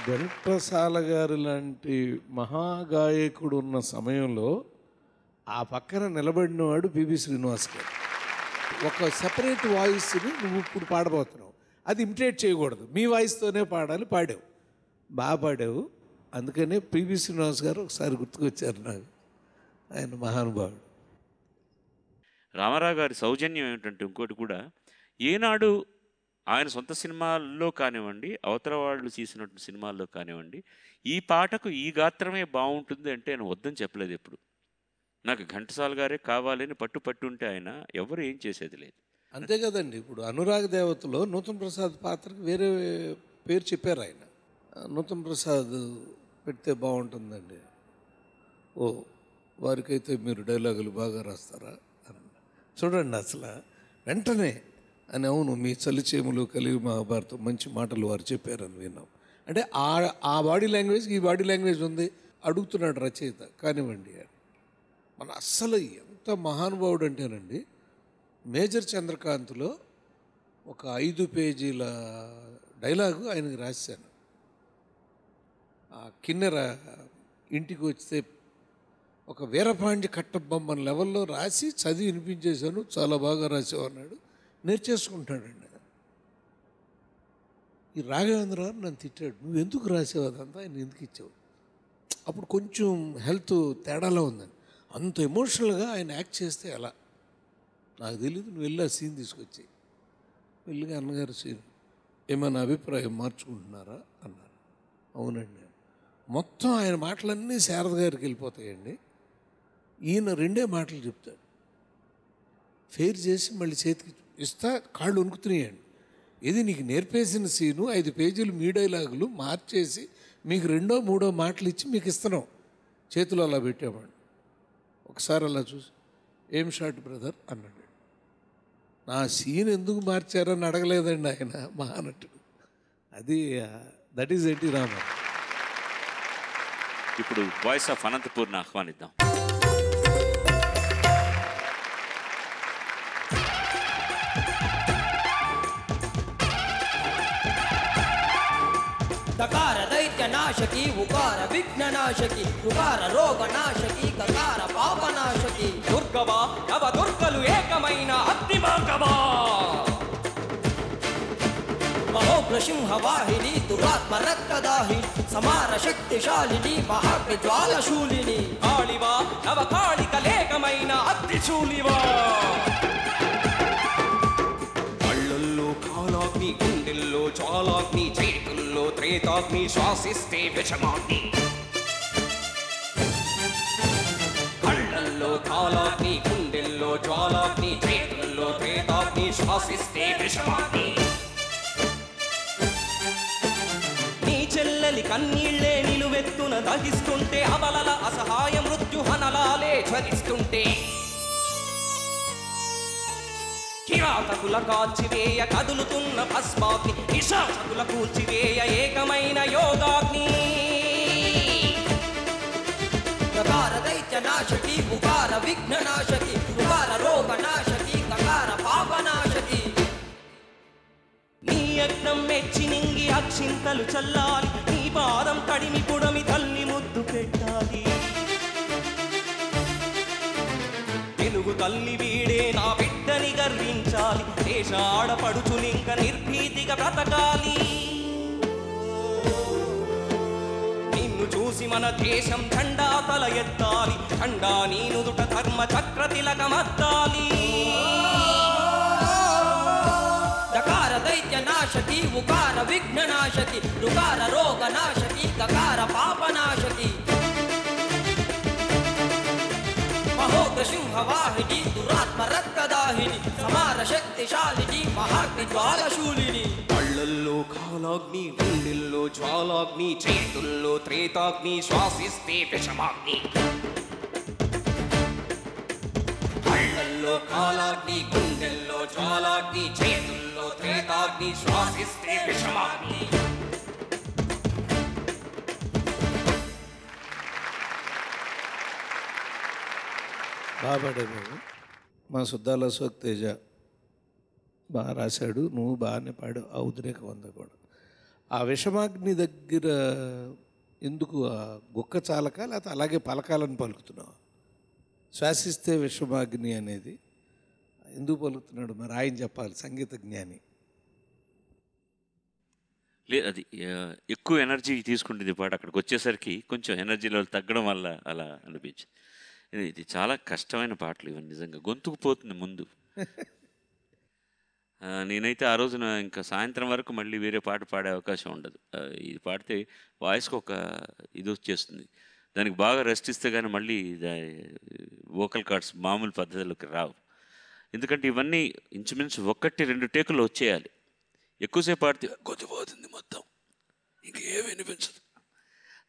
ఘంటసాల గారు లాంటి మహాగాయకుడు ఉన్న సమయంలో ఆ పక్కన నిలబడినవాడు పిబి శ్రీనివాస్ గారు. ఒక సెపరేట్ వాయిస్ని నువ్వు ఇప్పుడు పాడబోతున్నావు, అది ఇమిటేట్ చేయకూడదు, మీ వాయిస్తోనే పాడాలి. పాడావు, బాగా పాడావు. అందుకనే పిబి శ్రీనివాస్ గారు ఒకసారి గుర్తుకొచ్చారు నాకు. ఆయన మహానుభావుడు. రామారావు గారి సౌజన్యం ఏమిటంటే ఇంకోటి కూడా, ఏనాడు ఆయన సొంత సినిమాల్లో కానివ్వండి, అవతల వాళ్ళు తీసినటువంటి సినిమాల్లో కానివ్వండి, ఈ పాటకు ఈ గాత్రమే బాగుంటుంది అంటే ఆయన వద్దని చెప్పలేదు ఎప్పుడు. నాకు ఘంటసాల గారే కావాలని పట్టుంటే ఆయన ఎవరు ఏం చేసేది లేదు. అంతే కదండి. ఇప్పుడు అనురాగ దేవతలో నూతన్ ప్రసాద్ పాత్రకి వేరే పేరు చెప్పారు ఆయన. నూతన్ ప్రసాద్ పెడితే బాగుంటుందండి. ఓ వారికైతే మీరు డైలాగులు బాగా రాస్తారా అని చూడండి. అసలు వెంటనే అని అవును మీ చలిచేములు కలిగి మహాభారతం మంచి మాటలు వారు చెప్పారని విన్నాం. అంటే ఆ బాడీ లాంగ్వేజ్ ఈ బాడీ లాంగ్వేజ్ ఉంది. అడుగుతున్నాడు రచయిత కానివ్వండి. మన అస్సలు ఎంత మహానుభావుడు అంటేనండి, మేజర్ చంద్రకాంత్లో ఒక 5 పేజీల డైలాగు ఆయనకి రాశాను. ఆ కిన్నెర ఇంటికి వస్తే ఒక వీరపాండ్య కట్టబొమ్మని లెవెల్లో రాసి చదివి వినిపించేశాను. చాలా బాగా రాసావు అన్నాడు. నేర్చేసుకుంటాడండి. ఈ రాఘవేంద్ర గారు నన్ను తిట్టాడు, నువ్వు ఎందుకు రాసావు అదంతా, ఆయన ఎందుకు ఇచ్చావు. అప్పుడు కొంచెం హెల్త్ తేడాలో ఉందని, అంత ఎమోషనల్గా ఆయన యాక్ట్ చేస్తే ఎలా నాకు తెలియదు, నువ్వు వెళ్ళి ఆ సీన్ తీసుకొచ్చి వెళ్ళిగా అన్నగారు సీన్ ఏమైనా అభిప్రాయం మార్చుకుంటున్నారా అన్నారు. అవునండి. మొత్తం ఆయన మాటలన్నీ శారద గారికి వెళ్ళిపోతాయండి. ఈయన 2 మాటలు చెప్తాడు. ఫెయిర్ చేసి మళ్ళీ చేతికి ఇస్తా, కాళ్ళు వణుకుతున్నాయండి. ఇది నీకు నేర్పేసిన సీను 5 పేజీలు మీ డైలాగులు మార్చేసి మీకు 2ో 3ఓ మాటలు ఇచ్చి మీకు ఇస్తున్నాం. చేతులు అలా పెట్టామండి. ఒకసారి అలా చూసి ఏం షాట్ బ్రదర్ అన్నాడు. నా సీన్ ఎందుకు మార్చారని అడగలేదండి ఆయన, మహానటుడు. అది దట్ ఈజ్ ఎన్టీ రామారావు. ఇప్పుడు వాయిస్ ఆఫ్ అనంతపూర్ని ఆహ్వానిద్దాం. దకార దైత్య నాశకి ఉకార విఘ్న నాశకి ఉకార రోగ నాశకి కకార పాప నాశకి దుర్గవా నవ దుర్గలు ఏకమైన అగ్నిమార్గవా మహోగ్ర సింహవాహిని దురాత్మ రక్తదాహిని సమార శక్తిశాలిని మహాగ్ని జ్వాలశూలిని కాళివా నవ కాళికలేకమైన అగ్నిశూలివా కళ్ళల్లో కాలాగ్ని గుండెల్లో జ్వాలాగ్ని చేతుల్లో త్రేతాగ్ని శ్వాసిస్తే విషమాగ్ని కళ్ళల్లో కాలాగ్ని గుండెల్లో జ్వాలాగ్ని చేతుల్లో త్రేతాగ్ని శ్వాసిస్తే విషమాగ్ని నీ చెల్లెలి కన్నీళ్లే నిలువెత్తున దహిస్తుంటే అబలల అసహాయ మృత్యుహనలాలే జ్వరిస్తుంటే కిరాతకుల కాల్చివేయ కదులుతున్న భస్మాగ్ని నిశాచకుల కూల్చివేయ ఏకమైన యోగాగ్ని ప్రకార దైత్య నాశకి ఉకార విఘ్న నాశకి ఉకార రోగ నాశకి కకార పాప నాశకి నీ యజ్ఞం మెచ్చి నింగి అక్షింతలు చల్లాలి నీ పాదం తడిమి పుడమి తల్లి ముద్దు పెట్టాలి తెలుగు తల్లి వీడే నా బిడ్డని గర్వించాలి దేశ ఆడపడుచులింక నిర్భీతిగా బ్రతకాలి నిన్ను చూసి మన దేశం జెండా తల ఎత్తాలి జెండా నీ నుదుట ధర్మ చక్ర తిలకమద్దాలి దకార దైత్య నాశకి ఉకార విఘ్న నాశకి రుకార రోగ నాశకి కకార పాప నాశకి మహోగ్ర సింహవాహిని దురాత్మ రక్తదాహిని సమార శక్తిశాలిని మహాగ్ని జ్వాలశూలిని కళ్ళల్లో కాలాగ్ని గుండెల్లో జ్వాలాగ్ని చేతుల్లో త్రేతాగ్ని శ్వాసిస్తే విషమాగ్ని కళ్ళల్లో కాలాగ్ని గుండెల్లో జ్వాలాగ్ని చేతుల్లో త్రేతాగ్ని శ్వాసిస్తే విషమాగ్ని బాగా పాడాడు బాబు. మా సుద్దాల అశోక్ తేజ బాగా రాశాడు, నువ్వు బాగానే పాడావు. ఆ ఉద్రేక వంద కూడా ఆ విషమాగ్ని దగ్గర ఎందుకు ఆ గుక్క చాలక లేకపోతే అలాగే పలకాలని పలుకుతున్నావు? శ్వాసిస్తే విషమాగ్ని అనేది ఎందుకు పలుకుతున్నాడు మరి ఆయన చెప్పాలి, సంగీత జ్ఞాని. లేదు, అది ఎక్కువ ఎనర్జీ తీసుకుంటుంది పాట. అక్కడికి వచ్చేసరికి కొంచెం ఎనర్జీ లెవెల్ తగ్గడం వల్ల అలా అనిపించింది. ఇది చాలా కష్టమైన పాటలు ఇవన్నీ, నిజంగా గొంతుకు పోతుంది ముందు. నేనైతే ఆ రోజున ఇంకా సాయంత్రం వరకు మళ్ళీ వేరే పాట పాడే అవకాశం ఉండదు. ఇది పాడితే వాయిస్కి ఒక ఇది వచ్చేస్తుంది, దానికి బాగా రెస్ట్ ఇస్తే కానీ మళ్ళీ వోకల్ కార్డ్స్ మామూలు పద్ధతిలోకి రావు. ఎందుకంటే ఇవన్నీ ఇంచుమించు 1-2 టేకులు వచ్చేయాలి. ఎక్కువసేపు పాడితే గొంతుపోతుంది మొత్తం, ఇంకేమి వినిపించదు.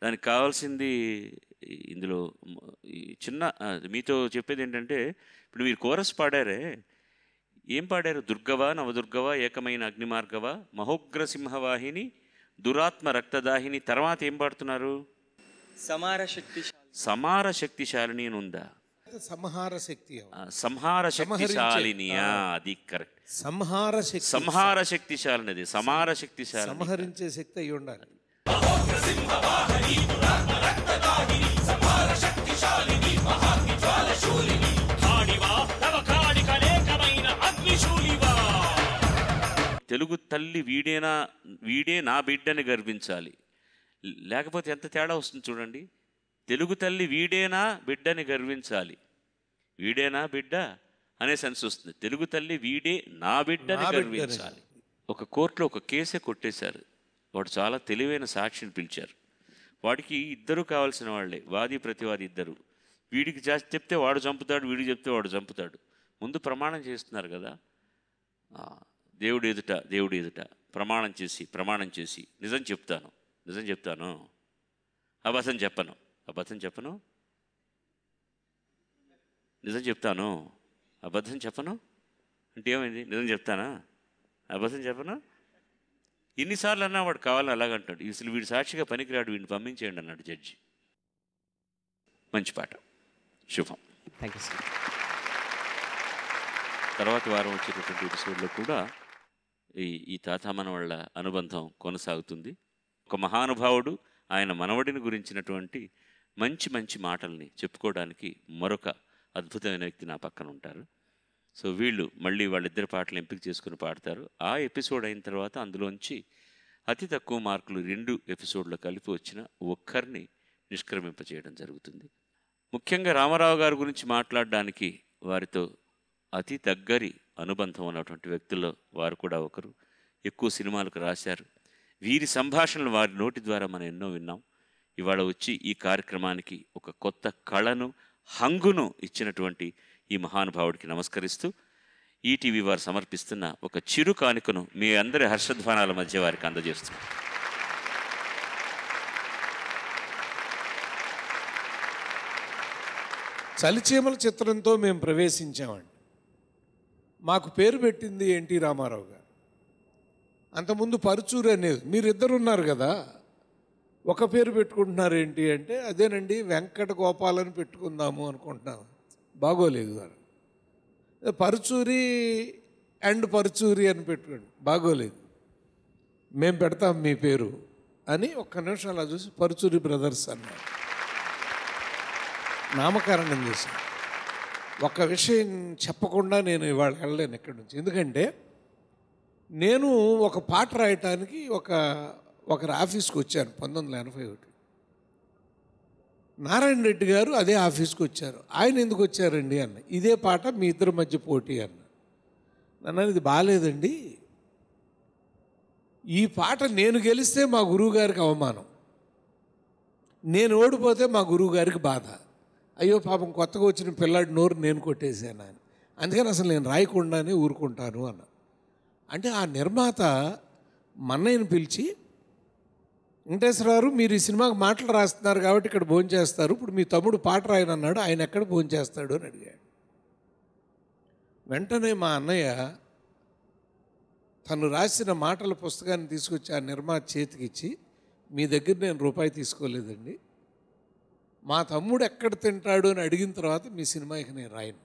దానికి కావాల్సింది ఇందులో చిన్న మీతో చెప్పేది ఏంటంటే, ఇప్పుడు మీరు కోరస్ పాడారే, ఏం పాడారు? దుర్గవా నవదుర్గవా ఏకమైన అగ్నిమార్గవా మహోగ్ర సింహవాహిని దురాత్మ రక్తదాహిని. తర్వాత ఏం పాడుతున్నారు? సమార శక్తిశాలిని అని ఉందా? సంహార శక్తి, సంహార శక్తిశాలినియా, అది కరెక్ట్. సంహార శక్తిశాలిని, అది సమార శక్తిశాలి, సంహరించే శక్తి అయి ఉండాలి. తెలుగు తల్లి వీడే నా బిడ్డని గర్వించాలి. లేకపోతే ఎంత తేడా వస్తుంది చూడండి. తెలుగు తల్లి వీడేనా బిడ్డని గర్వించాలి, వీడేనా బిడ్డ అనే సెన్స్ వస్తుంది. తెలుగు తల్లి వీడే నా బిడ్డని గర్వించాలి. ఒక కోర్టులో ఒక కేసే కొట్టేశారు. వాడు చాలా తెలివైన సాక్షిని పిలిచారు. వాడికి ఇద్దరు కావాల్సిన వాళ్ళే, వాది ప్రతివాది ఇద్దరు. వీడికి చెప్తే వాడు చంపుతాడు, వీడికి చెప్తే వాడు చంపుతాడు. ముందు ప్రమాణం చేస్తున్నారు కదా, దేవుడు ఎదుట ప్రమాణం చేసి నిజం చెప్తాను, అబద్ధం చెప్పను, నిజం చెప్తాను, అబద్ధం చెప్పను అంటే ఏమైంది? నిజం చెప్తానా, అబద్ధం చెప్పను? ఎన్నిసార్లు అన్నా వాడు కావాలని అలాగంటాడు. అసలు వీడు సాక్షిగా పనికిరాడు, వీడిని పంపించేయండి అన్నాడు జడ్జి. మంచి పాట. శుభం. Thank you sir. తర్వాత వారం వచ్చేటటువంటి ఎపిసోడ్లో కూడా ఈ తాతామన వాళ్ళ అనుబంధం కొనసాగుతుంది. ఒక మహానుభావుడు ఆయన మనవడిని గురించినటువంటి మంచి మంచి మాటల్ని చెప్పుకోవడానికి మరొక అద్భుతమైన వ్యక్తి నా పక్కన ఉంటారు. సో వీళ్ళు మళ్ళీ వాళ్ళిద్దరి పాటలు ఎంపిక చేసుకుని పాడతారు. ఆ ఎపిసోడ్ అయిన తర్వాత అందులోంచి అతి తక్కువ మార్కులు 2 ఎపిసోడ్లో కలిపి వచ్చిన ఒక్కరిని నిష్క్రమింపచేయడం జరుగుతుంది. ముఖ్యంగా రామారావు గారి గురించి మాట్లాడడానికి వారితో అతి దగ్గరి అనుబంధం ఉన్నటువంటి వ్యక్తుల్లో వారు కూడా ఒకరు. ఎక్కువ సినిమాలకు రాశారు. వీరి సంభాషణలు వారి నోటి ద్వారా మనం ఎన్నో విన్నాం. ఇవాళ వచ్చి ఈ కార్యక్రమానికి ఒక కొత్త కళను, హంగును ఇచ్చినటువంటి ఈ మహానుభావుడికి నమస్కరిస్తూ ఈటీవీ వారు సమర్పిస్తున్న ఒక చిరు కానుకను మీ అందరి హర్షధ్వానాల మధ్య వారికి అందజేస్తున్నాం. చలిచీమల చిత్రంతో మేము ప్రవేశించామండి. మాకు పేరు పెట్టింది ఎన్టీ రామారావు గారు. అంతకుముందు పరుచూరు అనేది. మీరిద్దరు ఉన్నారు కదా, ఒక పేరు పెట్టుకుంటున్నారు ఏంటి అంటే, అదేనండి వెంకట గోపాలని పెట్టుకుందాము అనుకుంటున్నాము. బాగోలేదు గారు. పరుచూరి అండ్ పరుచూరి అని పెట్టుకోండి, బాగోలేదు. మేము పెడతాం మీ పేరు అని ఒక్క నిమిషం అలా చూసి పరుచూరి బ్రదర్స్ అన్నారు. నామకరణం చేశాను. ఒక విషయం చెప్పకుండా నేను ఇవాళ వెళ్ళలేను ఇక్కడి నుంచి. ఎందుకంటే నేను ఒక పాట రాయటానికి ఒకరి ఆఫీస్కి వచ్చాను 1981. నారాయణ రెడ్డి గారు అదే ఆఫీస్కి వచ్చారు. ఆయన ఎందుకు వచ్చారండి అన్న. ఇదే పాట మీ ఇద్దరి మధ్య పోటీ అన్న. నన్ను ఇది బాగాలేదండి, ఈ పాట నేను గెలిస్తే మా గురువుగారికి అవమానం, నేను ఓడిపోతే మా గురువుగారికి బాధ. అయ్యో పాపం కొత్తగా వచ్చిన పిల్లాడి నోరు నేను కొట్టేశాను అని. అందుకని అసలు నేను రాయకుండానే ఊరుకుంటాను అన్న. అంటే ఆ నిర్మాత మన్నయ్యను పిలిచి, వెంకటేశ్వరరావు మీరు ఈ సినిమాకి మాటలు రాస్తున్నారు కాబట్టి ఇక్కడ భోజనం చేస్తారు, ఇప్పుడు మీ తమ్ముడు పాట రాయనన్నాడు, ఆయన ఎక్కడ భోజనం చేస్తాడు అని అడిగాడు. వెంటనే మా అన్నయ్య తను రాసిన మాటల పుస్తకాన్ని తీసుకొచ్చి ఆ నిర్మాత చేతికిచ్చి, మీ దగ్గర నేను రూపాయి తీసుకోలేదండి, మా తమ్ముడు ఎక్కడ తింటాడు అని అడిగిన తర్వాత మీ సినిమాకి నేను రాయను,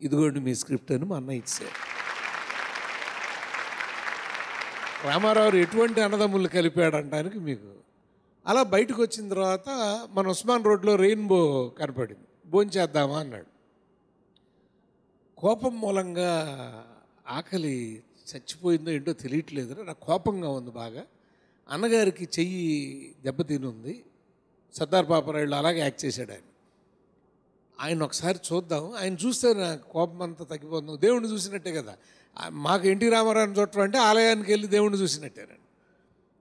ఇదిగోండి మీ స్క్రిప్ట్ అని మా అన్నయ్య ఇచ్చాడు. రామారావు ఎటువంటి అన్నదమ్ములు కలిపాడంటానికి మీకు. అలా బయటకు వచ్చిన తర్వాత మన ఉస్మాన్ రోడ్లో రెయిన్బో కనపడింది, భోంచేద్దామా అన్నాడు. కోపం మూలంగా ఆకలి చచ్చిపోయిందో ఏంటో తెలియట్లేదు, నాకు కోపంగా ఉంది బాగా. అన్నగారికి చెయ్యి దెబ్బతిని ఉంది, సర్దార్ పాపరాయుడు అలాగే యాక్ట్ చేశాడు ఆయన ఒకసారి చూద్దాం, ఆయన చూస్తే నాకు కోపం అంతా తగ్గిపోతుంది. దేవుణ్ణి చూసినట్టే కదా, మాకు ఎన్టీ రామారావుని చూడటం అంటే ఆలయానికి వెళ్ళి దేవుణ్ణి చూసినట్టేనండి.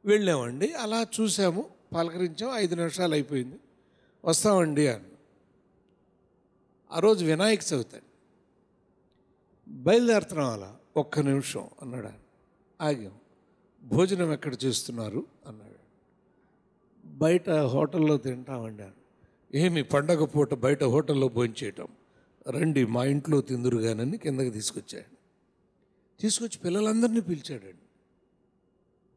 వెళ్ళామండి, అలా చూసాము, పలకరించాం, 5 నిమిషాలు అయిపోయింది, వస్తామండి అని. ఆ రోజు వినాయక చవితి, బయలుదేరుతున్నాం, అలా 1 నిమిషం అన్నాడు ఆయన. ఆగాం. భోజనం ఎక్కడ చేస్తున్నారు అన్నాడు. బయట హోటల్లో తింటామండి అని. ఏమి పండగ పూట బయట హోటల్లో భోంచేయటం, రండి మా ఇంట్లో తిందురుగానని కిందకి తీసుకొచ్చాడు. తీసుకొచ్చి పిల్లలందరినీ పిలిచాడండి.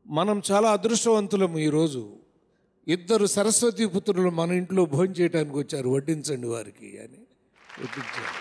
మనం చాలా అదృష్టవంతులము, ఈరోజు 2 సరస్వతీ పుత్రులు మన ఇంట్లో భోంచేయటానికి వచ్చారు, వడ్డించండి వారికి అని వడ్డించాడు.